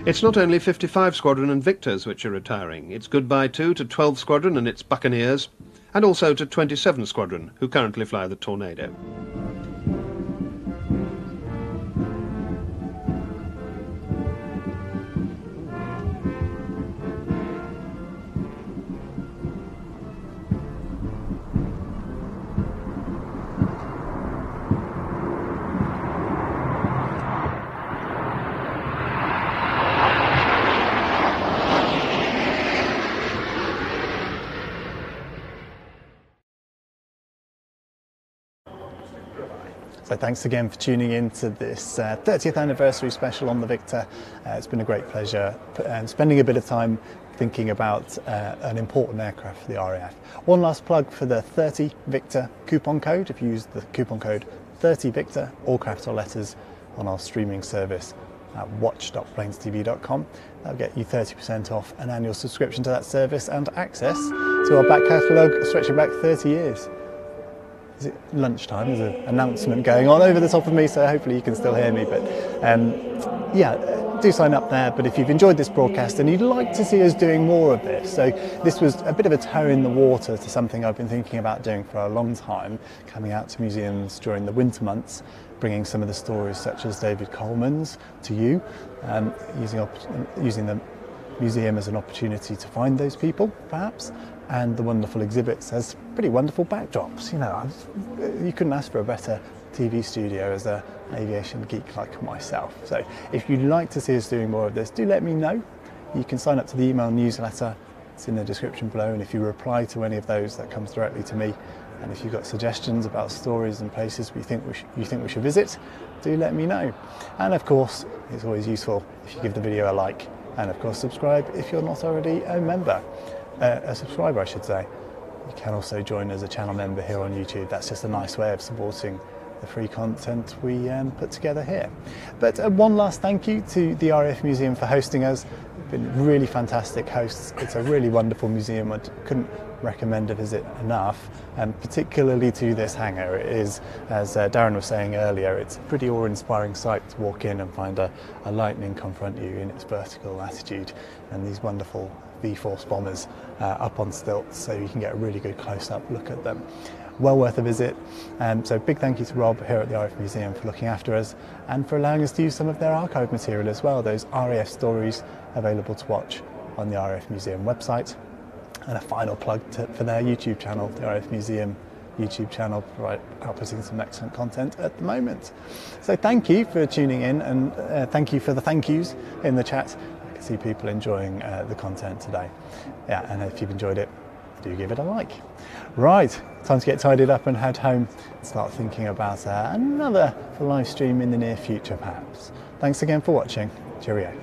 It's not only 55 Squadron and Victors which are retiring. It's goodbye too to 12 Squadron and its Buccaneers, and also to 27 Squadron, who currently fly the Tornado. So thanks again for tuning in to this 30th anniversary special on the Victor. It's been a great pleasure spending a bit of time thinking about an important aircraft for the RAF. One last plug for the 30 Victor coupon code. If you use the coupon code 30 Victor, all capital letters, on our streaming service at watch.plainstv.com. That'll get you 30% off an annual subscription to that service and access to our back catalogue stretching back 30 years. Is it lunchtime? There's an announcement going on over the top of me, so hopefully you can still hear me. But yeah, do sign up there. But if you've enjoyed this broadcast and you'd like to see us doing more of this, so this was a bit of a toe in the water to something I've been thinking about doing for a long time, coming out to museums during the winter months, bringing some of the stories such as David Coleman's to you, using the museum as an opportunity to find those people, perhaps, and the wonderful exhibits as pretty wonderful backdrops. You know, you couldn't ask for a better TV studio as an aviation geek like myself. So if you'd like to see us doing more of this, do let me know. You can sign up to the email newsletter. It's in the description below, and if you reply to any of those, that comes directly to me. And if you've got suggestions about stories and places you think we should visit, do let me know. And of course, it's always useful if you give the video a like, and of course subscribe if you're not already a subscriber, I should say. You can also join as a channel member here on YouTube. That's just a nice way of supporting the free content we put together here. But one last thank you to the RAF Museum for hosting us. Been really fantastic hosts. It's a really wonderful museum. I couldn't recommend a visit enough, and particularly to this hangar. It is, as Darren was saying earlier, it's a pretty awe-inspiring sight to walk in and find a Lightning confront you in its vertical attitude, and these wonderful V-Force bombers up on stilts, so you can get a really good close-up look at them. Well worth a visit. So big thank you to Rob here at the RAF Museum for looking after us and for allowing us to use some of their archive material as well, those RAF stories available to watch on the RAF Museum website. And a final plug for their YouTube channel, the RAF Museum YouTube channel, outputting some excellent content at the moment. So thank you for tuning in, and thank you for the thank yous in the chat. I can see people enjoying the content today. Yeah, and if you've enjoyed it, do give it a like. Right, time to get tidied up and head home and start thinking about another live stream in the near future perhaps. Thanks again for watching. Cheerio.